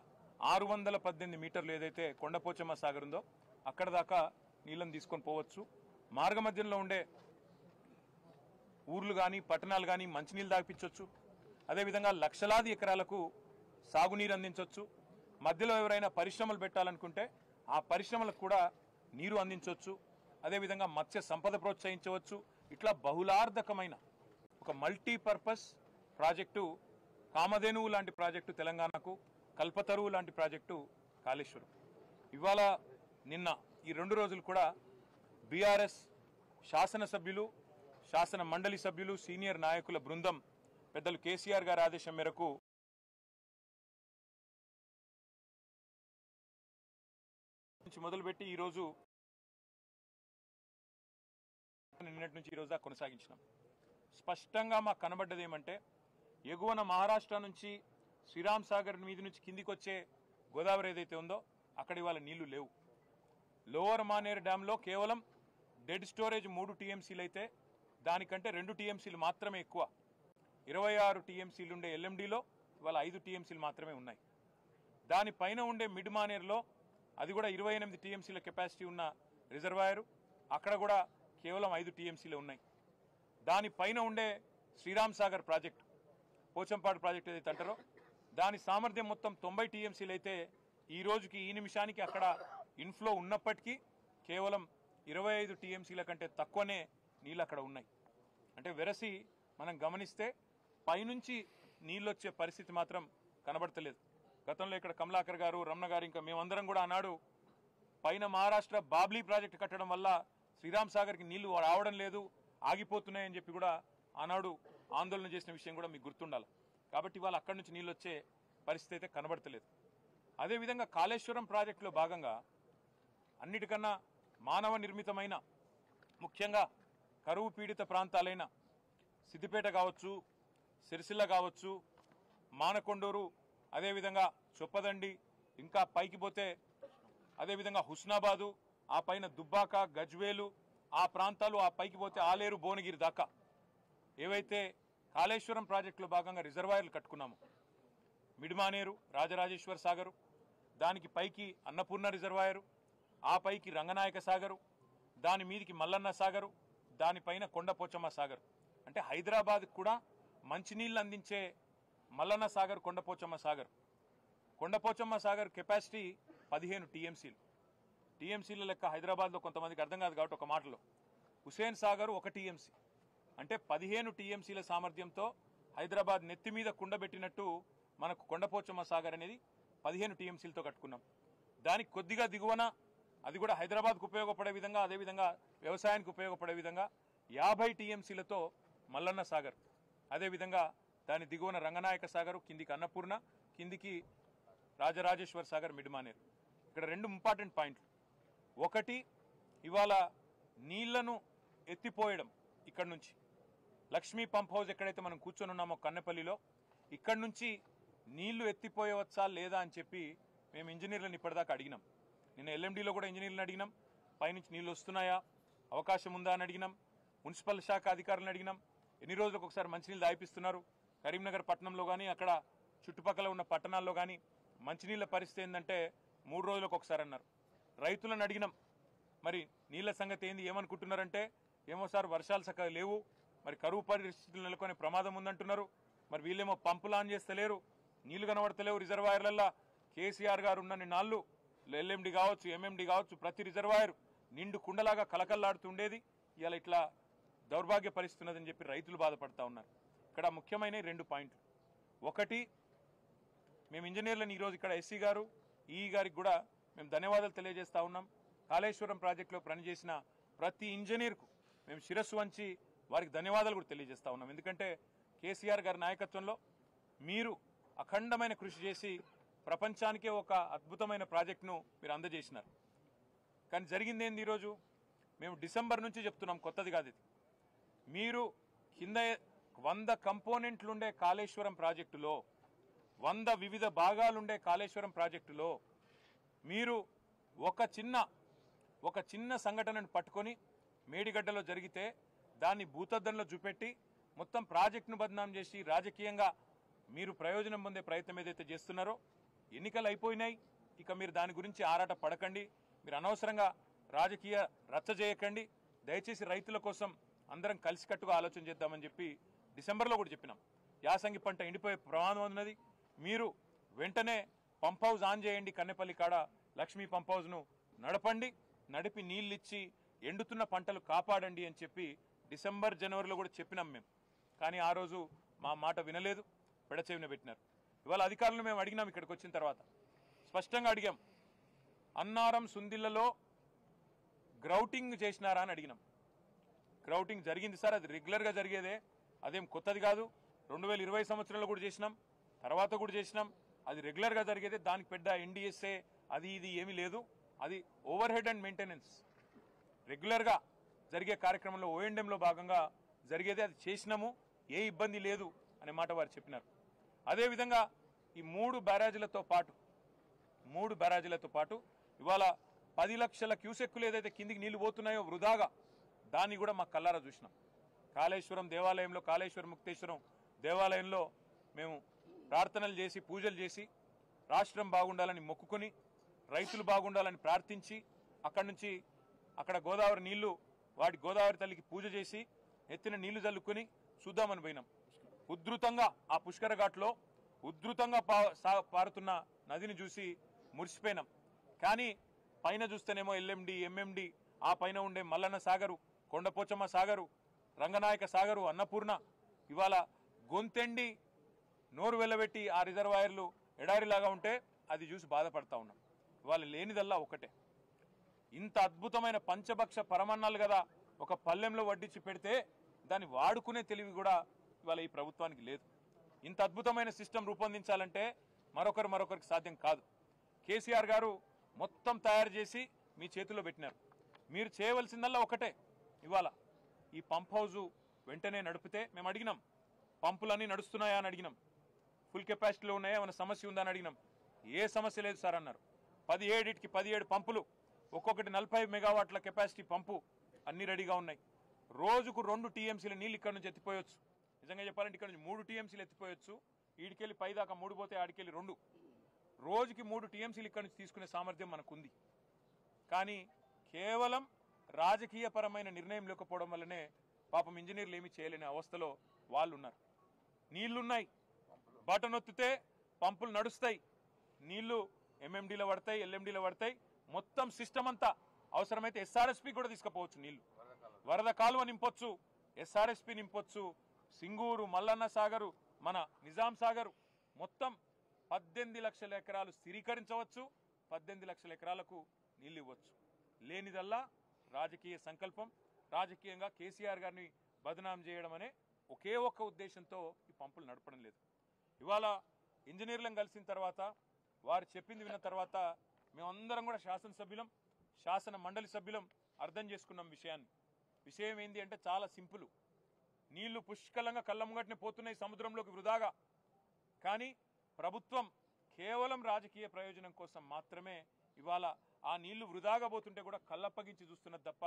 618 మీటర్లు ఏదైతే కొండపోచమ్మ సాగర్ ఉందో అక్కడ దాకా నీళ్ళని తీసుకొని పోవచ్చు. మార్గ మధ్యంలో ఉండే ఊర్లు కానీ పట్టణాలు కానీ మంచినీళ్ళు దాపించవచ్చు. అదేవిధంగా లక్షలాది ఎకరాలకు సాగునీరు అందించవచ్చు. మధ్యలో ఎవరైనా పరిశ్రమలు పెట్టాలనుకుంటే ఆ పరిశ్రమలకు కూడా నీరు అందించవచ్చు. అదేవిధంగా మత్స్య సంపద ప్రోత్సహించవచ్చు. ఇట్లా బహుళార్థకమైన ఒక మల్టీపర్పస్ ప్రాజెక్టు, కామధేనువు లాంటి ప్రాజెక్టు తెలంగాణకు, కల్పతరువు లాంటి ప్రాజెక్టు కాళేశ్వరం. ఇవాళ నిన్న ఈ 2 రోజులు కూడా బీఆర్ఎస్ శాసనసభ్యులు, శాసన మండలి సభ్యులు, సీనియర్ నాయకుల బృందం పెద్దలు కేసీఆర్ గారి ఆదేశం మేరకు మొదలుపెట్టి ఈరోజు నిన్నటి నుంచి ఈరోజు కొనసాగించినాం. స్పష్టంగా మాకు కనబడ్డది ఏమంటే, ఎగువన మహారాష్ట్ర నుంచి శ్రీరామ్ సాగర్ మీద నుంచి కిందికి వచ్చే గోదావరి ఏదైతే ఉందో అక్కడ ఇవాళ నీళ్లు లేవు. లోవర్ మానేర్ డ్యాంలో కేవలం డెడ్ స్టోరేజ్ 3 టీఎంసీలు అయితే దానికంటే 2 టీఎంసీలు మాత్రమే ఎక్కువ. 26 టీఎంసీలు ఉండే ఎల్ఎండిలో ఇవాళ 5 టీఎంసీలు మాత్రమే ఉన్నాయి. దానిపైన ఉండే మిడ్ మానేర్లో అది కూడా 28 టీఎంసీల కెపాసిటీ ఉన్న రిజర్వాయరు, అక్కడ కూడా కేవలం 5 టీఎంసీలు ఉన్నాయి. దానిపైన ఉండే శ్రీరామ్ సాగర్ ప్రాజెక్టు, పోచంపాడు ప్రాజెక్టు ఏదైతే అంటారో దాని సామర్థ్యం మొత్తం 90 టీఎంసీలు అయితే ఈ రోజుకి ఈ నిమిషానికి అక్కడ ఇన్ఫ్లో ఉన్నప్పటికీ కేవలం 25 టీఎంసీల కంటే తక్కువనే నీళ్ళు అక్కడ ఉన్నాయి. అంటే వెరసి మనం గమనిస్తే పైనుంచి నీళ్ళు వచ్చే పరిస్థితి మాత్రం కనబడతలేదు. గతంలో ఇక్కడ కమలాకర్ గారు, రమణ గారు, ఇంకా మేమందరం కూడా అన్నాడు పైన మహారాష్ట్ర బాబ్లీ ప్రాజెక్టు కట్టడం వల్ల శ్రీరామ్ సాగర్కి నీళ్లు రావడం లేదు, ఆగిపోతున్నాయని చెప్పి కూడా ఆనాడు ఆందోళన చేసిన విషయం కూడా మీకు గుర్తుండాలి. కాబట్టి ఇవాళ అక్కడి నుంచి నీళ్ళు వచ్చే పరిస్థితి అయితే కనబడతలేదు. అదేవిధంగా కాళేశ్వరం ప్రాజెక్టులో భాగంగా అన్నిటికన్నా మానవ నిర్మితమైన, ముఖ్యంగా కరువు పీడిత ప్రాంతాలైన సిద్దిపేట కావచ్చు, సిరిసిల్ల కావచ్చు, మానకొండూరు, అదేవిధంగా చొప్పదండి, ఇంకా పైకి పోతే అదేవిధంగా హుస్నాబాదు, ఆ పైన దుబ్బాక, గజ్వేలు, ఆ ప్రాంతాలు, ఆ పైకి పోతే ఆలేరు, భువనగిరి దాకా ఏవైతే కాళేశ్వరం ప్రాజెక్టులో భాగంగా రిజర్వాయర్లు కట్టుకున్నాము, మిడ్మానేరు, రాజరాజేశ్వర సాగరు, దానికి పైకి అన్నపూర్ణ రిజర్వాయరు, ఆ పైకి రంగనాయక సాగరు, దాని మీదికి మల్లన్న సాగరు, దానిపైన కొండపోచమ్మ సాగర్. అంటే హైదరాబాద్ కూడా మంచినీళ్ళు అందించే మల్లన్న సాగర్, కొండపోచమ్మ సాగర్. కొండపోచమ్మ సాగర్ కెపాసిటీ 15 టీఎంసీలు. టీఎంసీల లెక్క హైదరాబాద్లో కొంతమందికి అర్థం కాదు కాబట్టి ఒక మాటలో హుసేన్ సాగర్ 1 టీఎంసీ, అంటే 15 టీఎంసీల సామర్థ్యంతో హైదరాబాద్ నెత్తి మీద కుండబెట్టినట్టు మనకు కొండపోచమ్మ సాగర్ అనేది 15 టీఎంసీలతో కట్టుకున్నాం. దానికి కొద్దిగా దిగువన, అది కూడా హైదరాబాద్కు ఉపయోగపడే విధంగా, అదేవిధంగా వ్యవసాయానికి ఉపయోగపడే విధంగా 50 టీఎంసీలతో మల్లన్న సాగర్, అదేవిధంగా దాని దిగువన రంగనాయక సాగర్, కిందికి అన్నపూర్ణ, కిందికి రాజరాజేశ్వర్ సాగర్, మిడ్మానేర్. ఇక్కడ 2 ఇంపార్టెంట్ పాయింట్లు. ఒకటి, ఇవాళ నీళ్లను ఎత్తిపోయడం. ఇక్కడ నుంచి లక్ష్మీ పంప్ హౌస్ ఎక్కడైతే మనం కూర్చొని ఉన్నామో కన్నెపల్లిలో, ఇక్కడ నుంచి నీళ్లు ఎత్తిపోయవచ్చా లేదా అని చెప్పి మేము ఇంజనీర్లను ఇప్పటిదాకా అడిగినాం. నిన్న ఎల్ఎండిలో కూడా ఇంజనీర్లను అడిగినాం, పైనుంచి నీళ్ళు వస్తున్నాయా, అవకాశం ఉందా అని అడిగినాం. మున్సిపల్ శాఖ అధికారులను అడిగినాం, ఎన్ని రోజులకు ఒకసారి మంచినీళ్ళు దాయిపిస్తున్నారు. కరీంనగర్ పట్టణంలో కానీ అక్కడ చుట్టుపక్కల ఉన్న పట్టణాల్లో కానీ మంచినీళ్ళ పరిస్థితి ఏంటంటే 3 రోజులకు ఒకసారి అన్నారు. రైతులను అడిగినాం, మరి నీళ్ళ సంగతి ఏంది, ఏమనుకుంటున్నారంటే ఏమో సార్ వర్షాలు చక్కగా లేవు, మరి కరువు పరిస్థితులు నెలకొనే ప్రమాదం ఉందంటున్నారు. మరి వీళ్ళేమో పంపులు ఆన్ చేస్తలేరు, నీళ్లు కనబడతలేవు రిజర్వాయర్లల్లో. కేసీఆర్ గారు ఉన్నన్ని నాళ్ళు ఎల్ఎండి కావచ్చు, ఎంఎండి కావచ్చు, ప్రతి రిజర్వాయర్ నిండు కుండలాగా కలకల్లాడుతుండేది. ఇలా ఇట్లా దౌర్భాగ్య పరిస్థితి ఉన్నదని చెప్పి రైతులు బాధపడతా ఉన్నారు. ఇక్కడ ముఖ్యమైన 2 పాయింట్లు. ఒకటి, మేము ఇంజనీర్లను ఈరోజు ఇక్కడ ఎస్సీ గారు, ఈఈ గారికి కూడా మేము ధన్యవాదాలు తెలియజేస్తా ఉన్నాం. కాళేశ్వరం ప్రాజెక్టులో పనిచేసిన ప్రతి ఇంజనీర్కు మేము శిరస్సు వంచి వారికి ధన్యవాదాలు కూడా తెలియజేస్తా ఉన్నాం. ఎందుకంటే కేసీఆర్ గారి నాయకత్వంలో మీరు అఖండమైన కృషి చేసి ప్రపంచానికే ఒక అద్భుతమైన ప్రాజెక్టును మీరు అందజేసినారు. కానీ జరిగింది ఏంది, ఈరోజు మేము డిసెంబర్ నుంచి చెప్తున్నాం, కొత్తది కాదు ఇది. మీరు కింద 100 కంపోనెంట్లుండే కాళేశ్వరం ప్రాజెక్టులో, 100 వివిధ భాగాలుండే కాళేశ్వరం ప్రాజెక్టులో మీరు ఒక చిన్న సంఘటనను పట్టుకొని మేడిగడ్డలో జరిగితే దాన్ని భూతద్దంలో చూపెట్టి మొత్తం ప్రాజెక్టును బదనాం చేసి రాజకీయంగా మీరు ప్రయోజనం పొందే ప్రయత్నం ఏదైతే చేస్తున్నారో, ఎన్నికలు అయిపోయినాయి, ఇక మీరు దాని గురించి ఆరాట పడకండి, మీరు అనవసరంగా రాజకీయ రచ్చ చేయకండి, దయచేసి రైతుల కోసం అందరం కలిసికట్టుగా ఆలోచన చేద్దామని చెప్పి డిసెంబర్లో కూడా చెప్పినాం. యాసంగి పంట ఎండిపోయే ప్రమాదం ఉన్నది, మీరు వెంటనే పంప్ హౌస్ ఆన్ చేయండి, కన్నెపల్లి కాడ లక్ష్మీ పంప్ హౌస్ను నడిపి నీళ్ళు ఇచ్చి ఎండుతున్న పంటలు కాపాడండి అని చెప్పి డిసెంబర్ జనవరిలో కూడా చెప్పినాం మేము. కానీ ఆ రోజు మా మాట వినలేదు, పెడచెవిన పెట్టినారు. ఇవాళ అధికారులను మేము అడిగినాం, ఇక్కడికి వచ్చిన తర్వాత స్పష్టంగా అడిగాం, అన్నారం సుందిళ్లలో గ్రౌటింగ్ చేసినారా అని అడిగినాం. గ్రౌటింగ్ జరిగింది సార్, అది రెగ్యులర్గా జరిగేదే, అదేం కొత్తది కాదు. 2020 సంవత్సరంలో కూడా చేసినాం, తర్వాత కూడా చేసినాం, అది రెగ్యులర్గా జరిగేదే. దానికి పెద్ద ఎన్డీఎస్ఏ అది ఇది ఏమీ లేదు, అది ఓవర్ హెడ్ అండ్ మెయింటెనెన్స్ రెగ్యులర్గా జరిగే కార్యక్రమంలో ఓఎండ్ఎంలో భాగంగా జరిగేదే, అది చేసినాము, ఏ ఇబ్బంది లేదు అనే మాట వారు చెప్పినారు. అదేవిధంగా ఈ 3 బ్యారేజీలతో పాటు ఇవాళ 10 లక్షల క్యూసెక్కులు ఏదైతే కిందికి నీళ్లు పోతున్నాయో వృధాగా, దాన్ని కూడా మా కల్లారా చూసినాం. కాళేశ్వరం దేవాలయంలో, కాళేశ్వరం ముక్తేశ్వరం దేవాలయంలో మేము ప్రార్థనలు చేసి, పూజలు చేసి, రాష్ట్రం బాగుండాలని మొక్కుకొని, రైతులు బాగుండాలని ప్రార్థించి, అక్కడి నుంచి అక్కడ గోదావరి నీళ్లు, వాటి గోదావరి తల్లికి పూజ చేసి ఎత్తిన నీళ్లు చల్లుకొని చూద్దామని పోయినాం. ఉధృతంగా ఆ పుష్కర ఘాట్లో ఉధృతంగా పారుతున్న నదిని చూసి మురిసిపోయినాం. కానీ పైన చూస్తేనేమో ఎల్ఎండి, ఎంఎండి, ఆ పైన ఉండే మల్లన్న సాగరు, కొండపోచమ్మ సాగరు, రంగనాయక సాగరు, అన్నపూర్ణ, ఇవాళ గొంతెండి నోరు వెళ్ళబెట్టి ఆ రిజర్వాయర్లు ఎడారిలాగా ఉంటే అది చూసి బాధపడతా ఉన్నాం. ఇవాళ లేనిదల్లా ఒకటే, ఇంత అద్భుతమైన పంచభక్ష పరమన్నాలు కదా ఒక పల్లెంలో వడ్డించి పెడితే దాన్ని వాడుకునే తెలివి కూడా ఇవాళ ఈ ప్రభుత్వానికి లేదు. ఇంత అద్భుతమైన సిస్టమ్ రూపొందించాలంటే మరొకరికి సాధ్యం కాదు. కేసీఆర్ గారు మొత్తం తయారు చేసి మీ చేతుల్లో పెట్టినారు. మీరు చేయవలసిందల్లా ఒకటే, ఇవాళ ఈ పంప్ హౌజు వెంటనే నడిపితే, మేము అడిగినాం పంపులన్నీ నడుస్తున్నాయా అని అడిగినాం, ఫుల్ కెపాసిటీలో ఉన్నాయా, ఏమైనా సమస్య ఉందా అని అడిగినాం. ఏ సమస్య లేదు సార్ అన్నారు. 17 పంపులు, ఒక్కొక్కటి 40 మెగావాట్ల కెపాసిటీ పంపు, అన్ని రెడీగా ఉన్నాయి. రోజుకు 2 టీఎంసీల నీళ్ళు ఇక్కడ నుంచి ఎత్తిపోయొచ్చు. నిజంగా చెప్పాలంటే ఇక్కడ నుంచి 3 టీఎంసీలు ఎత్తిపోయొచ్చు. ఈడికెళ్ళి పైదాకా 3 పోతే ఆడికెళ్ళి 2, రోజుకి 3 టీఎంసీలు ఇక్కడ నుంచి తీసుకునే సామర్థ్యం మనకుంది. కానీ కేవలం రాజకీయపరమైన నిర్ణయం లేకపోవడం వల్లనే పాపం ఇంజనీర్లు ఏమీ చేయలేని అవస్థలో వాళ్ళు ఉన్నారు. నీళ్లున్నాయి, బటన్ ఒత్తితే పంపులు నడుస్తాయి, నీళ్లు ఎంఎండీలో పడతాయి, ఎల్ఎండీలో పడతాయి, మొత్తం సిస్టమ్ అంతా. అవసరమైతే ఎస్ఆర్ఎస్పీ కూడా తీసుకుపోవచ్చు, నీళ్లు వరద కాలువ నింపొచ్చు, ఎస్ఆర్ఎస్పి నింపొచ్చు, సింగూరు, మల్లన్న సాగరు, మన నిజాం సాగరు మొత్తం 18 లక్షల ఎకరాలు స్థిరీకరించవచ్చు, 18 లక్షల ఎకరాలకు నీళ్ళు ఇవ్వచ్చు. లేనిదల్లా రాజకీయ సంకల్పం, రాజకీయంగా కేసీఆర్ గారిని బదనాం చేయడం అనే ఒకే ఒక్క ఉద్దేశంతో ఈ పంపులు నడపడం లేదు. ఇవాళ ఇంజనీర్లను కలిసిన తర్వాత వారు చెప్పింది విన్న తర్వాత మేమందరం కూడా శాసనసభ్యులం, శాసన మండలి సభ్యులం అర్థం చేసుకున్నాం విషయం ఏంది అంటే చాలా సింపుల్. నీళ్లు పుష్కలంగా కళ్ళ ముంగట్నే పోతున్నాయి సముద్రంలోకి వృధాగా. కానీ ప్రభుత్వం కేవలం రాజకీయ ప్రయోజనం కోసం మాత్రమే ఇవాళ ఆ నీళ్లు వృధాగా పోతుంటే కూడా కళ్ళప్పగించి చూస్తున్నది తప్ప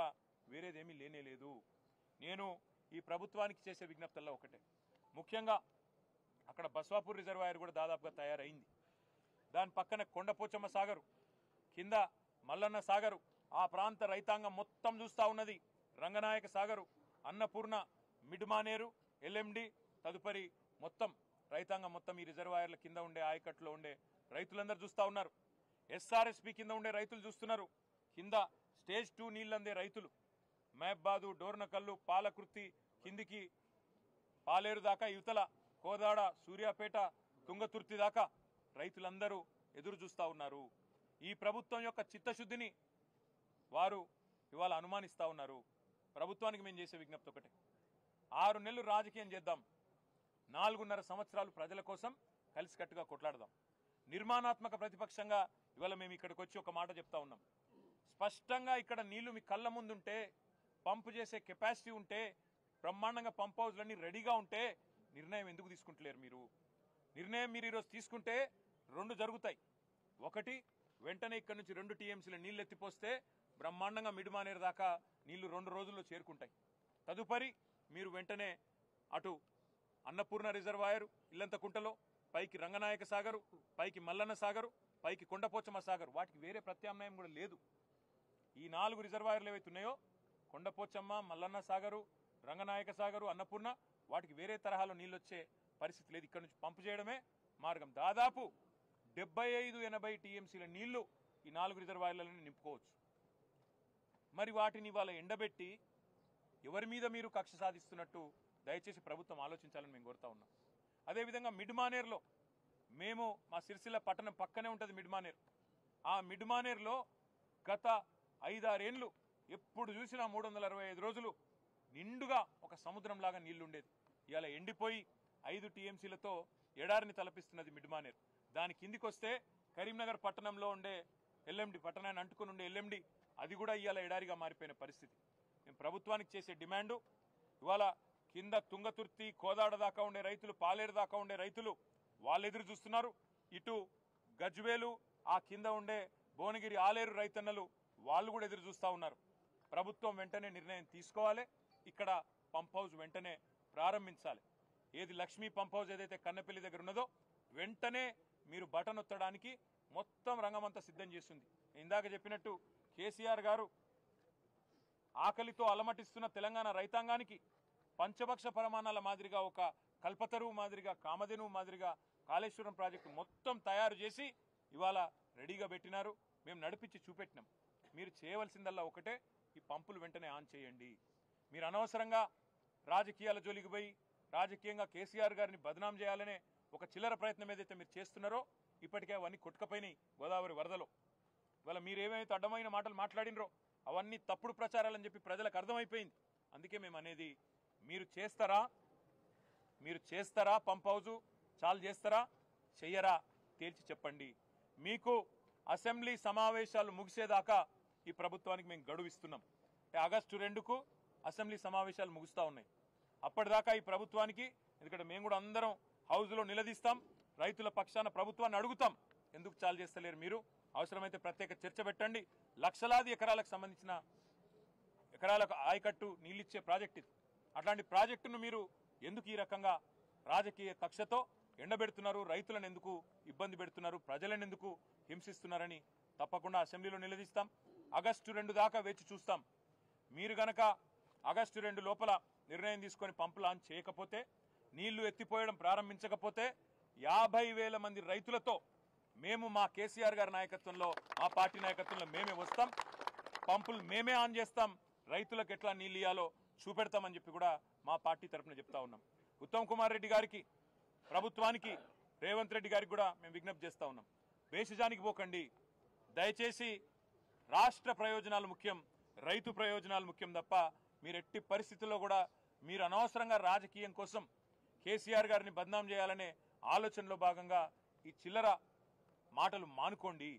వేరేదేమీ లేనేలేదు. నేను ఈ ప్రభుత్వానికి చేసే విజ్ఞప్తుల్లో ఒకటే, ముఖ్యంగా అక్కడ బస్వాపూర్ రిజర్వాయర్ కూడా దాదాపుగా తయారైంది. దాని పక్కన కొండపోచమ్మ సాగరు, కింద మల్లన్న సాగరు, ఆ ప్రాంత రైతాంగం మొత్తం చూస్తూ ఉన్నది. రంగనాయక సాగరు, అన్నపూర్ణ, మిడ్మానేరు, ఎల్ఎండి, తదుపరి మొత్తం రైతాంగం మొత్తం ఈ రిజర్వాయర్ల కింద ఉండే ఆయకట్టులో ఉండే రైతులందరూ చూస్తూ ఉన్నారు. ఎస్ఆర్ఎస్పి కింద ఉండే రైతులు చూస్తున్నారు. కింద స్టేజ్ 2 నీళ్ళందే రైతులు మహబాదు, డోర్నకల్లు, పాలకృతి కిందికి పాలేరు దాకా, యువతల కోదాడ, సూర్యాపేట, తుంగతుర్తి దాకా రైతులందరూ ఎదురు చూస్తూ ఉన్నారు. ఈ ప్రభుత్వం యొక్క చిత్తశుద్ధిని వారు ఇవాళ అనుమానిస్తూ ఉన్నారు. ప్రభుత్వానికి మేము చేసే విజ్ఞప్తి ఒకటే, 6 నెలలు రాజకీయం చేద్దాం, 4.5 సంవత్సరాలు ప్రజల కోసం కలిసికట్టుగా కొట్లాడదాం. నిర్మాణాత్మక ప్రతిపక్షంగా ఇవాళ మేము ఇక్కడికి వచ్చి ఒక మాట చెప్తా ఉన్నాం. స్పష్టంగా ఇక్కడ నీళ్లు మీ కళ్ళ ముందుంటే, పంపు చేసే కెపాసిటీ ఉంటే, బ్రహ్మాండంగా పంప్ హౌస్లన్నీ రెడీగా ఉంటే నిర్ణయం ఎందుకు తీసుకుంటలేరు మీరు? నిర్ణయం మీరు ఈరోజు తీసుకుంటే 2 జరుగుతాయి. ఒకటి, వెంటనే ఇక్కడ నుంచి 2 టీఎంసీల నీళ్ళు ఎత్తిపోస్తే బ్రహ్మాండంగా మిడ్మానేరు దాకా నీళ్లు 2 రోజుల్లో చేరుకుంటాయి. తదుపరి మీరు వెంటనే అటు అన్నపూర్ణ రిజర్వాయరు ఇల్లంతకుంటలో, పైకి రంగనాయక సాగరు, పైకి మల్లన్న సాగరు, పైకి కొండపోచమ్మ సాగరు, వాటికి వేరే ప్రత్యామ్నాయం కూడా లేదు. ఈ 4 రిజర్వాయర్లు ఏవైతే ఉన్నాయో, కొండపోచమ్మ, మల్లన్న సాగరు, రంగనాయక సాగరు, అన్నపూర్ణ, వాటికి వేరే తరహాలో నీళ్ళు వచ్చే పరిస్థితి లేదు. ఇక్కడ నుంచి పంపు చేయడమే మార్గం. దాదాపు 75-80 టీఎంసీల నీళ్లు ఈ 4 రిజర్వాయర్లను నింపుకోవచ్చు. మరి వాటిని ఇవాళ ఎండబెట్టి ఎవరి మీద మీరు కక్ష సాధిస్తున్నట్టు దయచేసి ప్రభుత్వం ఆలోచించాలని మేము కోరుతా ఉన్నాం. అదేవిధంగా మిడ్మానేర్లో మేము, మా సిరిసిల్ల పట్టణం పక్కనే ఉంటుంది మిడ్మానేర్. ఆ మిడ్మానేర్లో గత 5-6 ఏళ్ళు ఎప్పుడు చూసినా 365 రోజులు నిండుగా ఒక సముద్రంలాగా నీళ్లుండేది. ఇవాళ ఎండిపోయి 5 టీఎంసీలతో ఎడారిని తలపిస్తున్నది మిడ్మానేర్. దాని కిందికి వస్తే కరీంనగర్ పట్టణంలో ఉండే ఎల్ఎండి, పట్టణాన్ని అంటుకుని ఉండే ఎల్ఎండి, అది కూడా ఇవాళ ఎడారిగా మారిపోయిన పరిస్థితి. మేము ప్రభుత్వానికి చేసే డిమాండు, ఇవాళ కింద తుంగతుర్తి, కోదాడ దాకా ఉండే రైతులు, పాలేరు దాకా ఉండే రైతులు వాళ్ళు ఎదురు చూస్తున్నారు. ఇటు గజ్వేలు, ఆ కింద ఉండే భువనగిరి, ఆలేరు రైతన్నలు వాళ్ళు కూడా ఎదురు చూస్తూ ఉన్నారు. ప్రభుత్వం వెంటనే నిర్ణయం తీసుకోవాలి. ఇక్కడ పంప్ హౌస్ వెంటనే ప్రారంభించాలి. ఏది లక్ష్మీ పంప్ హౌస్ ఏదైతే కన్నపల్లి దగ్గర ఉన్నదో, వెంటనే మీరు బటన్ ఒత్తడానికి మొత్తం రంగమంతా సిద్ధం చేస్తుంది. ఇందాక చెప్పినట్టు కేసీఆర్ గారు ఆకలితో అలమటిస్తున్న తెలంగాణ రైతాంగానికి పంచభక్ష ప్రమాణాల మాదిరిగా, ఒక కల్పతరువు మాదిరిగా, కామధేనువు మాదిరిగా కాళేశ్వరం ప్రాజెక్టు మొత్తం తయారు చేసి ఇవాళ రెడీగా పెట్టినారు. మేము నడిపించి చూపెట్టినాం. మీరు చేయవలసిందల్లా ఒకటే, ఈ పంపులు వెంటనే ఆన్ చేయండి. మీరు అనవసరంగా రాజకీయాల జోలికి పోయి రాజకీయంగా కేసీఆర్ గారిని బదనాం చేయాలనే ఒక చిల్లర ప్రయత్నం ఏదైతే మీరు చేస్తున్నారో, ఇప్పటికే అవన్నీ కొట్టుకపోయినాయి గోదావరి వరదలో. ఇవాళ మీరు ఏమైతే అడ్డమైన మాటలు మాట్లాడినరో అవన్నీ తప్పుడు ప్రచారాలని చెప్పి ప్రజలకు అర్థమైపోయింది. అందుకే మేము అనేది, మీరు చేస్తారా పంప్ హౌజు చాలు చేస్తారా, చెయ్యరా తేల్చి చెప్పండి. మీకు అసెంబ్లీ సమావేశాలు ముగిసేదాకా ఈ ప్రభుత్వానికి మేము గడువు ఇస్తున్నాం. ఆగస్టు 2కు అసెంబ్లీ సమావేశాలు ముగుస్తూ ఉన్నాయి. అప్పటిదాకా ఈ ప్రభుత్వానికి, ఎందుకంటే మేము కూడా అందరం హౌజ్లో నిలదీస్తాం, రైతుల పక్షాన ప్రభుత్వాన్ని అడుగుతాం, ఎందుకు చాలు చేస్తలేరు మీరు, అవసరమైతే ప్రత్యేక చర్చ పెట్టండి. లక్షలాది ఎకరాలకు సంబంధించిన ఎకరాలకు ఆయకట్టు నీళ్ళిచ్చే ప్రాజెక్ట్ ఇది. అట్లాంటి ప్రాజెక్టును మీరు ఎందుకు ఈ రకంగా రాజకీయ కక్షతో ఎండబెడుతున్నారు, రైతులను ఎందుకు ఇబ్బంది పెడుతున్నారు, ప్రజలను ఎందుకు హింసిస్తున్నారని తప్పకుండా అసెంబ్లీలో నిలదీస్తాం. ఆగస్టు 2 దాకా వేచి చూస్తాం. మీరు గనక ఆగస్టు 2 లోపల నిర్ణయం తీసుకొని పంపులు ఆన్ చేయకపోతే, నీళ్లు ఎత్తిపోయడం ప్రారంభించకపోతే 50,000 మంది రైతులతో మేము, మా కేసీఆర్ గారి నాయకత్వంలో, మా పార్టీ నాయకత్వంలో మేమే వస్తాం, పంపులు మేమే ఆన్ చేస్తాం, రైతులకు ఎట్లా నీళ్ళు ఇయ్యాలో చూపెడతామని చెప్పి కూడా మా పార్టీ తరఫున చెప్తా ఉన్నాం. ఉత్తమ్ కుమార్ రెడ్డి గారికి, ప్రభుత్వానికి, రేవంత్ రెడ్డి గారికి కూడా మేము విజ్ఞప్తి చేస్తా ఉన్నాం. బేసిజానికి పోకండి. దయచేసి రాష్ట్ర ప్రయోజనాలు ముఖ్యం, రైతు ప్రయోజనాలు ముఖ్యం తప్ప మీరు ఎట్టి పరిస్థితుల్లో కూడా మీరు అనవసరంగా రాజకీయం కోసం కేసీఆర్ గారిని బద్నాం చేయాలనే ఆలోచనలో భాగంగా ఈ చిల్లర మాటలు మానుకోండి,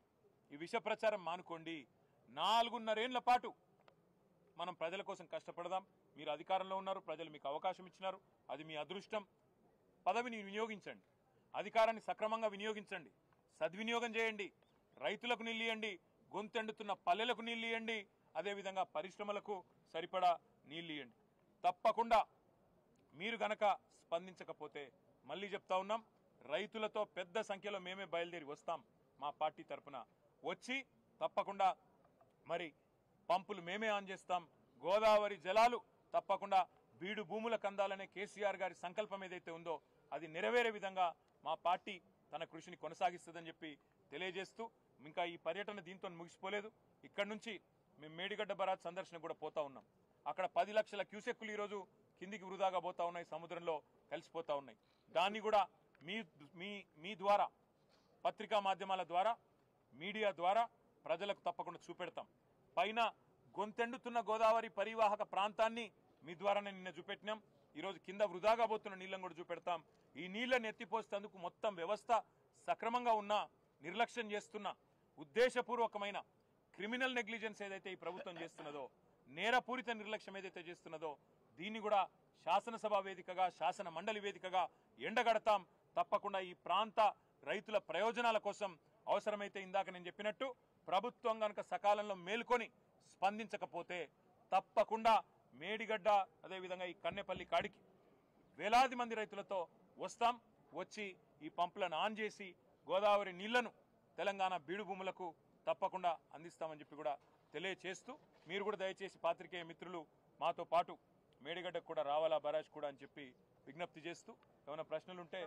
ఈ విష ప్రచారం మానుకోండి. 4.5 ఏళ్ల పాటు మనం ప్రజల కోసం కష్టపడదాం. మీరు అధికారంలో ఉన్నారు, ప్రజలు మీకు అవకాశం ఇచ్చినారు, అది మీ అదృష్టం. పదవిని వినియోగించండి, అధికారాన్ని సక్రమంగా వినియోగించండి, సద్వినియోగం చేయండి. రైతులకు నీళ్ళియండి, గొంతెండుతున్న పల్లెలకు నీళ్ళియండి, అదేవిధంగా పరిశ్రమలకు సరిపడా నీళ్ళియండి. తప్పకుండా మీరు గనక స్పందించకపోతే మళ్ళీ చెప్తా ఉన్నాం, రైతులతో పెద్ద సంఖ్యలో మేమే బయలుదేరి వస్తాం. మా పార్టీ తరఫున వచ్చి తప్పకుండా మరి పంపులు మేమే ఆన్ చేస్తాం. గోదావరి జలాలు తప్పకుండా బీడు భూములకు అందాలనే కేసీఆర్ గారి సంకల్పం ఏదైతే ఉందో అది నెరవేరే విధంగా మా పార్టీ తన కృషిని కొనసాగిస్తుందని చెప్పి తెలియజేస్తూ, ఇంకా ఈ పర్యటన దీంతో ముగిసిపోలేదు. ఇక్కడి నుంచి మేము మేడిగడ్డ బరాజ్ సందర్శన కూడా పోతా ఉన్నాం. అక్కడ 10 లక్షల క్యూసెక్కులు ఈరోజు కిందికి వృధాగా పోతా ఉన్నాయి, సముద్రంలో కలిసిపోతా ఉన్నాయి. దాన్ని కూడా మీ ద్వారా, పత్రికా మాధ్యమాల ద్వారా, మీడియా ద్వారా ప్రజలకు తప్పకుండా చూపెడతాం. పైన గొంతెండుతున్న గోదావరి పరివాహక ప్రాంతాన్ని మీ ద్వారానే నిన్న చూపెట్టినాం. ఈరోజు కింద వృధాగా పోతున్న నీళ్ళని కూడా చూపెడతాం. ఈ నీళ్ళని ఎత్తిపోసేందుకు మొత్తం వ్యవస్థ సక్రమంగా ఉన్నా నిర్లక్ష్యం చేస్తున్న ఉద్దేశపూర్వకమైన క్రిమినల్ నెగ్లిజెన్స్ ఏదైతే ఈ ప్రభుత్వం చేస్తున్నదో, నేరపూరిత నిర్లక్ష్యం ఏదైతే చేస్తున్నదో దీన్ని కూడా శాసనసభ వేదికగా, శాసన మండలి వేదికగా ఎండగడతాం. తప్పకుండా ఈ ప్రాంత రైతుల ప్రయోజనాల కోసం అవసరమైతే ఇందాక నేను చెప్పినట్టు ప్రభుత్వం కనుక సకాలంలో మేల్కొని స్పందించకపోతే తప్పకుండా మేడిగడ్డ అదేవిధంగా ఈ కన్నెపల్లి కాడికి వేలాది మంది రైతులతో వస్తాం. వచ్చి ఈ పంపులను ఆన్ చేసి గోదావరి నీళ్లను తెలంగాణ బీడు భూములకు తప్పకుండా అందిస్తామని చెప్పి కూడా తెలియచేస్తూ, మీరు కూడా దయచేసి పాత్రికేయ మిత్రులు మాతో పాటు మేడిగడ్డకు కూడా రావాలా, బరాజ్ కూడా అని చెప్పి విజ్ఞప్తి చేస్తూ, ఏమైనా ప్రశ్నలుంటే.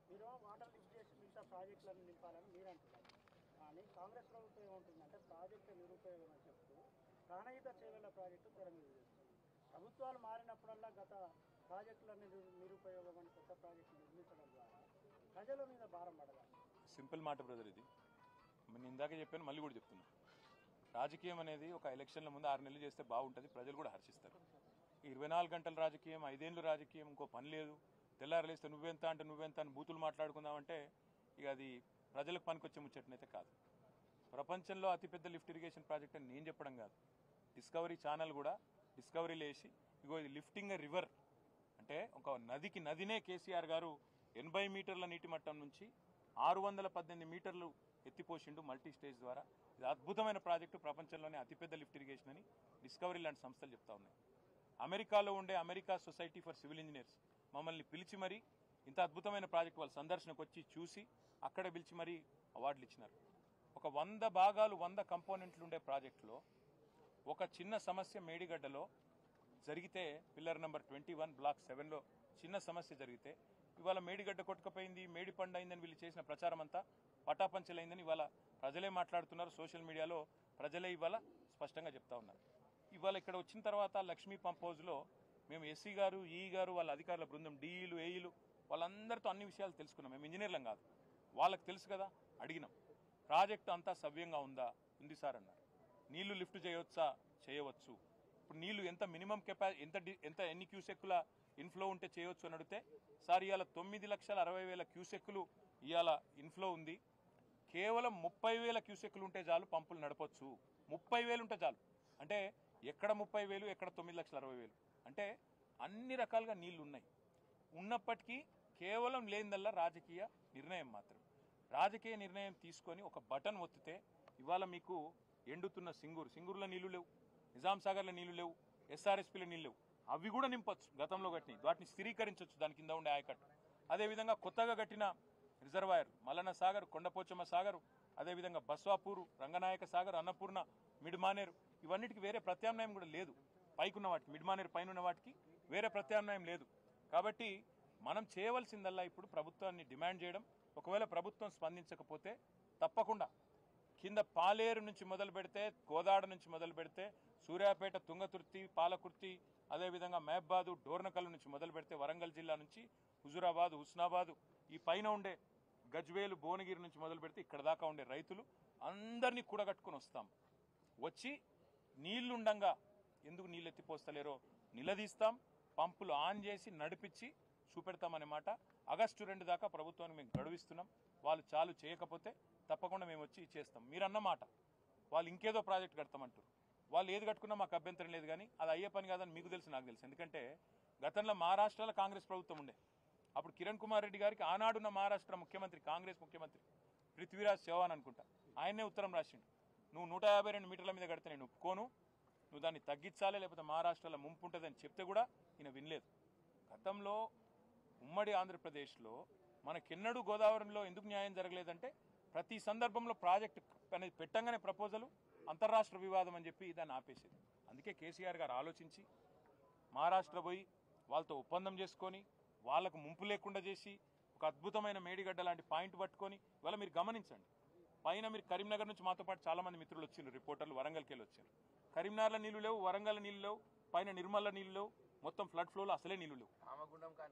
మీరు వాటర్ లిఫ్ట్ చేసి మిగతా ప్రాజెక్టులను నింపాలని మీరు అంటున్నారు, కానీ కాంగ్రెస్ ప్రభుత్వం ఏమంటుందంటే ప్రాజెక్టు నిరుపయోగం అని చెప్తూ ప్రాణహిత చేవేళ్ల ప్రాజెక్టు తెర మీద చేస్తుంది. ప్రభుత్వాలు మారినప్పుడల్లా గత ప్రాజెక్టులన్నీ నిరుపయోగం అని కొత్త ప్రాజెక్టు నిర్మించడం ద్వారా ప్రజల మీద భారం పడగాలి. సింపుల్ మాట బ్రదర్, ఇది నేను ఇందాకే చెప్పాను, మళ్ళీ కూడా చెప్తున్నా. రాజకీయం అనేది ఒక ఎలక్షన్ల ముందు 6 నెలలు చేస్తే బాగుంటుంది, ప్రజలు కూడా హర్షిస్తారు. 24 గంటల రాజకీయం, 5 ఏళ్ళు రాజకీయం, ఇంకో పని లేదు, తెల్లారలేస్తే నువ్వెంత అంటే నువ్వెంత అని బూతులు మాట్లాడుకుందామంటే ఇక అది ప్రజలకు పనికొచ్చే ముచ్చటనైతే కాదు. ప్రపంచంలో అతిపెద్ద లిఫ్ట్ ఇరిగేషన్ ప్రాజెక్ట్ అని నేను చెప్పడం కాదు, డిస్కవరీ ఛానల్ కూడా డిస్కవరీలు వేసి ఇగో ఇది లిఫ్టింగ్ ఎ రివర్ అంటే ఒక నదినే కేసీఆర్ గారు 80 మీటర్ల నీటి మట్టం నుంచి 618 మీటర్లు ఎత్తిపోసిండు మల్టీ స్టేజ్ ద్వారా. ఇది అద్భుతమైన ప్రాజెక్టు, ప్రపంచంలోనే అతిపెద్ద లిఫ్ట్ ఇరిగేషన్ అని డిస్కవరీ లాంటి సంస్థలు చెప్తా ఉన్నాయి. అమెరికాలో ఉండే America society for civil engineers మమ్మల్ని పిలిచి మరీ ఇంత అద్భుతమైన ప్రాజెక్టు వాళ్ళ సందర్శనకు వచ్చి చూసి అక్కడ పిలిచి మరీ అవార్డులు ఇచ్చినారు. ఒక 100 భాగాలు 100 కంపోనెంట్లు ఉండే ప్రాజెక్టులో ఒక చిన్న సమస్య మేడిగడ్డలో జరిగితే, పిల్లర్ నెంబర్ 21 బ్లాక్ 7లో చిన్న సమస్య జరిగితే ఇవాళ మేడిగడ్డ కొట్టుకుపోయింది, మేడిపండు అయిందని వీళ్ళు చేసిన ప్రచారం అంతా పటాపంచలైందని ఇవాళ ప్రజలే మాట్లాడుతున్నారు. సోషల్ మీడియాలో ప్రజలే ఇవాళ స్పష్టంగా చెప్తా ఉన్నారు. ఇవాళ ఇక్కడ వచ్చిన తర్వాత లక్ష్మీ పంప్ హౌస్లో మేము ఎస్సీ గారు, ఈ గారు, వాళ్ళ అధికారుల బృందం, డిఈలు, ఏఈలు వాళ్ళందరితో అన్ని విషయాలు తెలుసుకున్నాం. మేము ఇంజనీర్లం కాదు, వాళ్ళకి తెలుసు కదా. అడిగినాం, ప్రాజెక్టు అంతా సవ్యంగా ఉందా? ఉంది సార్ అన్నారు. నీళ్లు లిఫ్ట్ చేయవచ్చా? చేయవచ్చు. ఇప్పుడు నీళ్లు ఎంత మినిమం ఎంత ఎన్ని క్యూసెక్కుల ఇన్ఫ్లో ఉంటే చేయవచ్చు అని అడిగితే, సార్ ఇవాళ 9,60,000 క్యూసెక్కులు ఇవాళ ఇన్ఫ్లో ఉంది, కేవలం 30,000 క్యూసెక్కులు ఉంటే చాలు పంపులు నడపచ్చు. 30,000 ఉంటే చాలు అంటే ఎక్కడ 30,000 ఎక్కడ 9,60,000 అంటే అన్ని రకాలుగా నీళ్లు ఉన్నాయి. ఉన్నప్పటికీ కేవలం లేనిదల్లా రాజకీయ నిర్ణయం మాత్రం. రాజకీయ నిర్ణయం తీసుకొని ఒక బటన్ ఒత్తితే ఇవాళ మీకు ఎండుతున్న సింగూరులో నీళ్లు లేవు, నిజాం సాగర్లో నీళ్లు లేవు, ఎస్ఆర్ఎస్పీలో నీళ్ళు లేవు. అవి కూడా నింపొచ్చు, గతంలో కట్టిన వాటిని స్థిరీకరించవచ్చు దాని కింద ఉండే ఆయకట్టు. అదేవిధంగా కొత్తగా కట్టిన రిజర్వాయర్ మల్లన్న సాగర్, కొండపోచమ్మ సాగర్, అదేవిధంగా బస్వాపూరు, రంగనాయక సాగర్, అన్నపూర్ణ, మిడ్మానేరు, ఇవన్నిటికీ వేరే ప్రత్యామ్నాయం కూడా లేదు. పైకున్న వాటికి, మిడ్మానేరు పైన ఉన్న వాటికి వేరే ప్రత్యామ్నాయం లేదు. కాబట్టి మనం చేయవలసిందల్లా ఇప్పుడు ప్రభుత్వాన్ని డిమాండ్ చేయడం. ఒకవేళ ప్రభుత్వం స్పందించకపోతే తప్పకుండా కింద పాలేరు నుంచి మొదలు పెడితే, గోదాడ నుంచి మొదలు పెడితే, సూర్యాపేట, తుంగతుర్తి, పాలకుర్తి, అదేవిధంగా మహబాదు, డోర్నకల్ నుంచి మొదలు పెడితే, వరంగల్ జిల్లా నుంచి హుజూరాబాద్, హుస్నాబాదు, ఈ పైన ఉండే గజ్వేలు, భువనగిరి నుంచి మొదలు పెడితే ఇక్కడ దాకా ఉండే రైతులు అందరినీ కూడగట్టుకుని వస్తాం. వచ్చి నీళ్లుండంగా ఎందుకు నీళ్ళు ఎత్తిపోస్తలేరో నిలదీస్తాం, పంపులు ఆన్ చేసి నడిపించి చూపెడతామనే మాట. ఆగస్టు 2 దాకా ప్రభుత్వానికి మేము గడువిస్తున్నాం. వాళ్ళు చాలు చేయకపోతే తప్పకుండా మేము వచ్చి చేస్తాం. మీరన్నమాట వాళ్ళు ఇంకేదో ప్రాజెక్ట్ కడతామంటారు. వాళ్ళు ఏది కట్టుకున్నా మాకు అభ్యంతరం లేదు, కానీ అది అయ్యే పని కాదని మీకు తెలుసు, నాకు తెలుసు. ఎందుకంటే గతంలో మహారాష్ట్రలో కాంగ్రెస్ ప్రభుత్వం ఉండే, అప్పుడు కిరణ్ కుమార్ రెడ్డి గారికి ఆనాడున్న మహారాష్ట్ర ముఖ్యమంత్రి, కాంగ్రెస్ ముఖ్యమంత్రి పృథ్వీరాజ్ చౌహాన్ అనుకుంటా, ఆయనే ఉత్తరం రాసిండు, నువ్వు 152 మీటర్ల మీద కడితే నేను ఒప్పుకోను, నువ్వు దాన్ని తగ్గించాలి, లేకపోతే మహారాష్ట్రలో ముంపు ఉంటుందని చెప్తే కూడా ఈయన వినలేదు. గతంలో ఉమ్మడి ఆంధ్రప్రదేశ్లో మనకెన్నడూ గోదావరిలో ఎందుకు న్యాయం జరగలేదంటే ప్రతి సందర్భంలో ప్రాజెక్టు అనేది పెట్టంగానే ప్రపోజలు అంతర్రాష్ట్ర వివాదం అని చెప్పి దాన్ని ఆపేసేది. అందుకే కేసీఆర్ గారు ఆలోచించి మహారాష్ట్ర పోయి వాళ్ళతో ఒప్పందం చేసుకొని వాళ్ళకు ముంపు లేకుండా చేసి ఒక అద్భుతమైన మేడిగడ్డ లాంటి పాయింట్ పట్టుకొని, ఇవాళ మీరు గమనించండి, పైన మీరు కరీంనగర్ నుంచి మాతో పాటు చాలామంది మిత్రులు వచ్చిండ్రు, రిపోర్టర్లు వరంగల్కి వెళ్ళి వచ్చారు. కరీంనగర్లో నీళ్లు లేవు, వరంగల్ నీళ్ళు లేవు, పైన నిర్మల్లో నీళ్ళు లేవు, మొత్తం ఫ్లడ్ ఫ్లోలో అసలే నీళ్లు లేవు.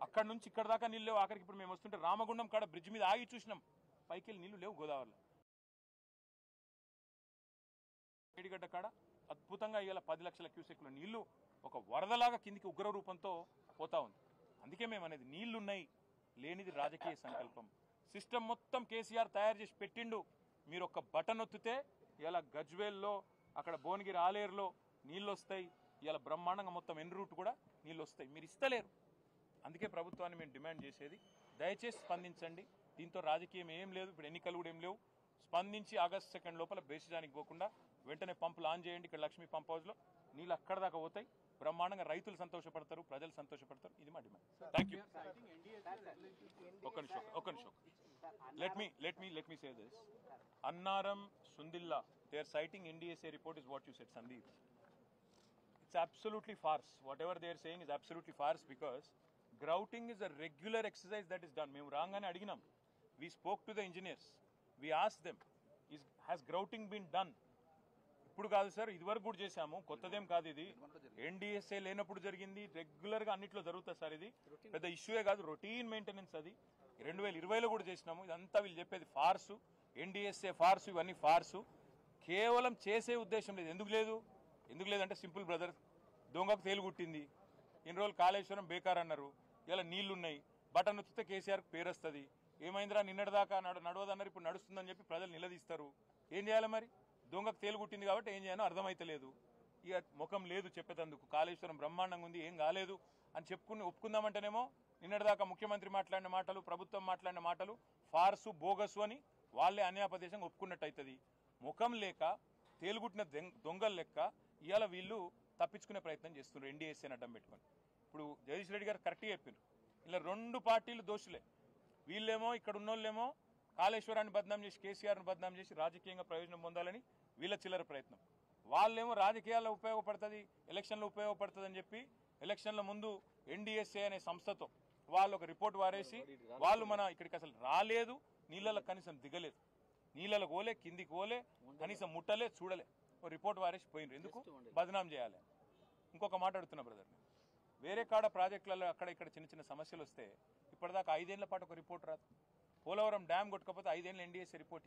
అక్కడ నుంచి ఇక్కడ దాకా నీళ్ళు లేవు. ఆఖరికి ఇప్పుడు మేము వస్తుంటే రామగుండం కాడ బ్రిడ్జ్ మీద ఆగి చూసినాం, పైకి వెళ్ళి నీళ్లు లేవు గోదావరిలో. మేడిగడ్డ కాడ అద్భుతంగా ఇవాళ 10 లక్షల క్యూసెక్ల నీళ్లు ఒక వరదలాగా కిందికి ఉగ్ర రూపంతో పోతా ఉంది. అందుకే మేము అనేది నీళ్లున్నాయి, లేనిది రాజకీయ సంకల్పం. సిస్టమ్ మొత్తం కేసీఆర్ తయారు చేసి పెట్టిండు. మీరు ఒక బటన్ ఒత్తితే ఇలా గజ్వేల్లో, అక్కడ భువనగిరి ఆలేరులో నీళ్ళు వస్తాయి. ఇలా బ్రహ్మాండంగా మొత్తం ఎన్ రూట్ కూడా నీళ్ళు వస్తాయి. మీరు ఇస్తలేరు. అందుకే ప్రభుత్వాన్ని మేము డిమాండ్ చేసేది, దయచేసి స్పందించండి. దీంతో రాజకీయం ఏం లేదు, ఇప్పుడు ఎన్నికలు కూడా ఏం లేవు. స్పందించి ఆగస్టు 2 లోపల బేసిజానికి పోకుండా వెంటనే పంపులు ఆన్ చేయండి. ఇక్కడ లక్ష్మీ పంప్ హౌస్లో నీళ్ళు అక్కడ దాకా పోతాయి. బ్రహ్మాండంగా రైతులు సంతోషపడతారు, ప్రజలు సంతోషపడతారు. ఇది మా డిమాండ్. Thank you. ఒక్క నిమిషం. Let me say this. Annaram, Sundilla, they are citing NDSA report is what you said, Sandeep. It's absolutely farce. Whatever they are saying is absolutely farce, because grouting is a regular exercise that is done. Memu rangane adiginam. We spoke to the engineers. We asked them, has grouting been done? ఇప్పుడు కాదు sir, ఇదివరకు కూడా చేశాము, కొత్తదేం కాదు ఇది. NDSA లేనప్పుడు జరిగింది, రెగ్యులర్గా అన్నిట్లో జరుగుతుంది సార్. ఇది పెద్ద ఇష్యూయే కాదు, రొటీన్ మెయింటెనెన్స్. అది 2020లో కూడా చేసినాము. ఇదంతా వీళ్ళు చెప్పేది ఫార్సు, ఎన్డీఎస్ఏ ఫార్సు, ఇవన్నీ ఫార్సు. కేవలం చేసే ఉద్దేశం లేదు. ఎందుకు లేదంటే సింపుల్ బ్రదర్, దొంగకు తేలుగుట్టింది. ఇన్ని రోజులు కాళేశ్వరం బేకార్ అన్నారు, ఇలా నీళ్లున్నాయి, బటన్ నొత్తితే కేసీఆర్కి పేరు వస్తుంది. ఏమైందిరా నిన్నటిదాకా నడవదన్నారు, ఇప్పుడు నడుస్తుందని చెప్పి ప్రజలు నిలదీస్తారు. ఏం చేయాలి మరి? దొంగకు తేలుగుట్టింది కాబట్టి ఏం చేయాలో అర్థమైతలేదు. ఇక ముఖం లేదు చెప్పేటందుకు. కాళేశ్వరం బ్రహ్మాండంగా ఉంది, ఏం కాలేదు అని ఒప్పుకుందామంటేనేమో నిన్నటిదాకా ముఖ్యమంత్రి మాట్లాడిన మాటలు, ప్రభుత్వం మాట్లాడిన మాటలు ఫార్సు, బోగసు అని వాళ్ళే అన్యాపదేశంగా ఒప్పుకున్నట్టు అవుతుంది. ముఖం లేక తేలుగుట్టిన దొంగల లెక్క ఇవాళ వీళ్ళు తప్పించుకునే ప్రయత్నం చేస్తున్నారు ఎన్డీఎస్ఏని అడ్డం పెట్టుకొని. ఇప్పుడు జగదీష్ రెడ్డి గారు కరెక్ట్గా చెప్పారు, ఇలా 2 పార్టీలు దోషులే. వీళ్ళేమో ఇక్కడ ఉన్నోళ్ళేమో కాళేశ్వరాన్ని బద్నాం చేసి, కేసీఆర్ని బద్నాం చేసి రాజకీయంగా ప్రయోజనం పొందాలని వీళ్ళ చిల్లర ప్రయత్నం. వాళ్ళేమో రాజకీయాల్లో ఉపయోగపడుతుంది, ఎలక్షన్లో ఉపయోగపడుతుంది అని చెప్పి ఎలక్షన్ల ముందు ఎన్డీఎస్ఏ అనే సంస్థతో వాళ్ళు ఒక రిపోర్ట్ వారేసి, వాళ్ళు మన ఇక్కడికి అసలు రాలేదు, నీళ్ళలో కనీసం దిగలేదు, నీళ్ళలో పోలే, కిందికి పోలే, కనీసం ముట్టలే, చూడలే, ఒక రిపోర్ట్ వారేసి పోయినరు. ఎందుకు బద్నాం చేయాలి? ఇంకొక మాట అడుగుతున్నా బ్రదర్, వేరే కాడ ప్రాజెక్టులలో అక్కడ ఇక్కడ చిన్న సమస్యలు వస్తే ఇప్పటిదాకా 5 ఏళ్ల పాటు ఒక రిపోర్ట్ రాదు. పోలవరం డ్యామ్ కొట్టుకపోతే 5 ఏళ్ళ ఎన్డీఎస్ఏ రిపోర్ట్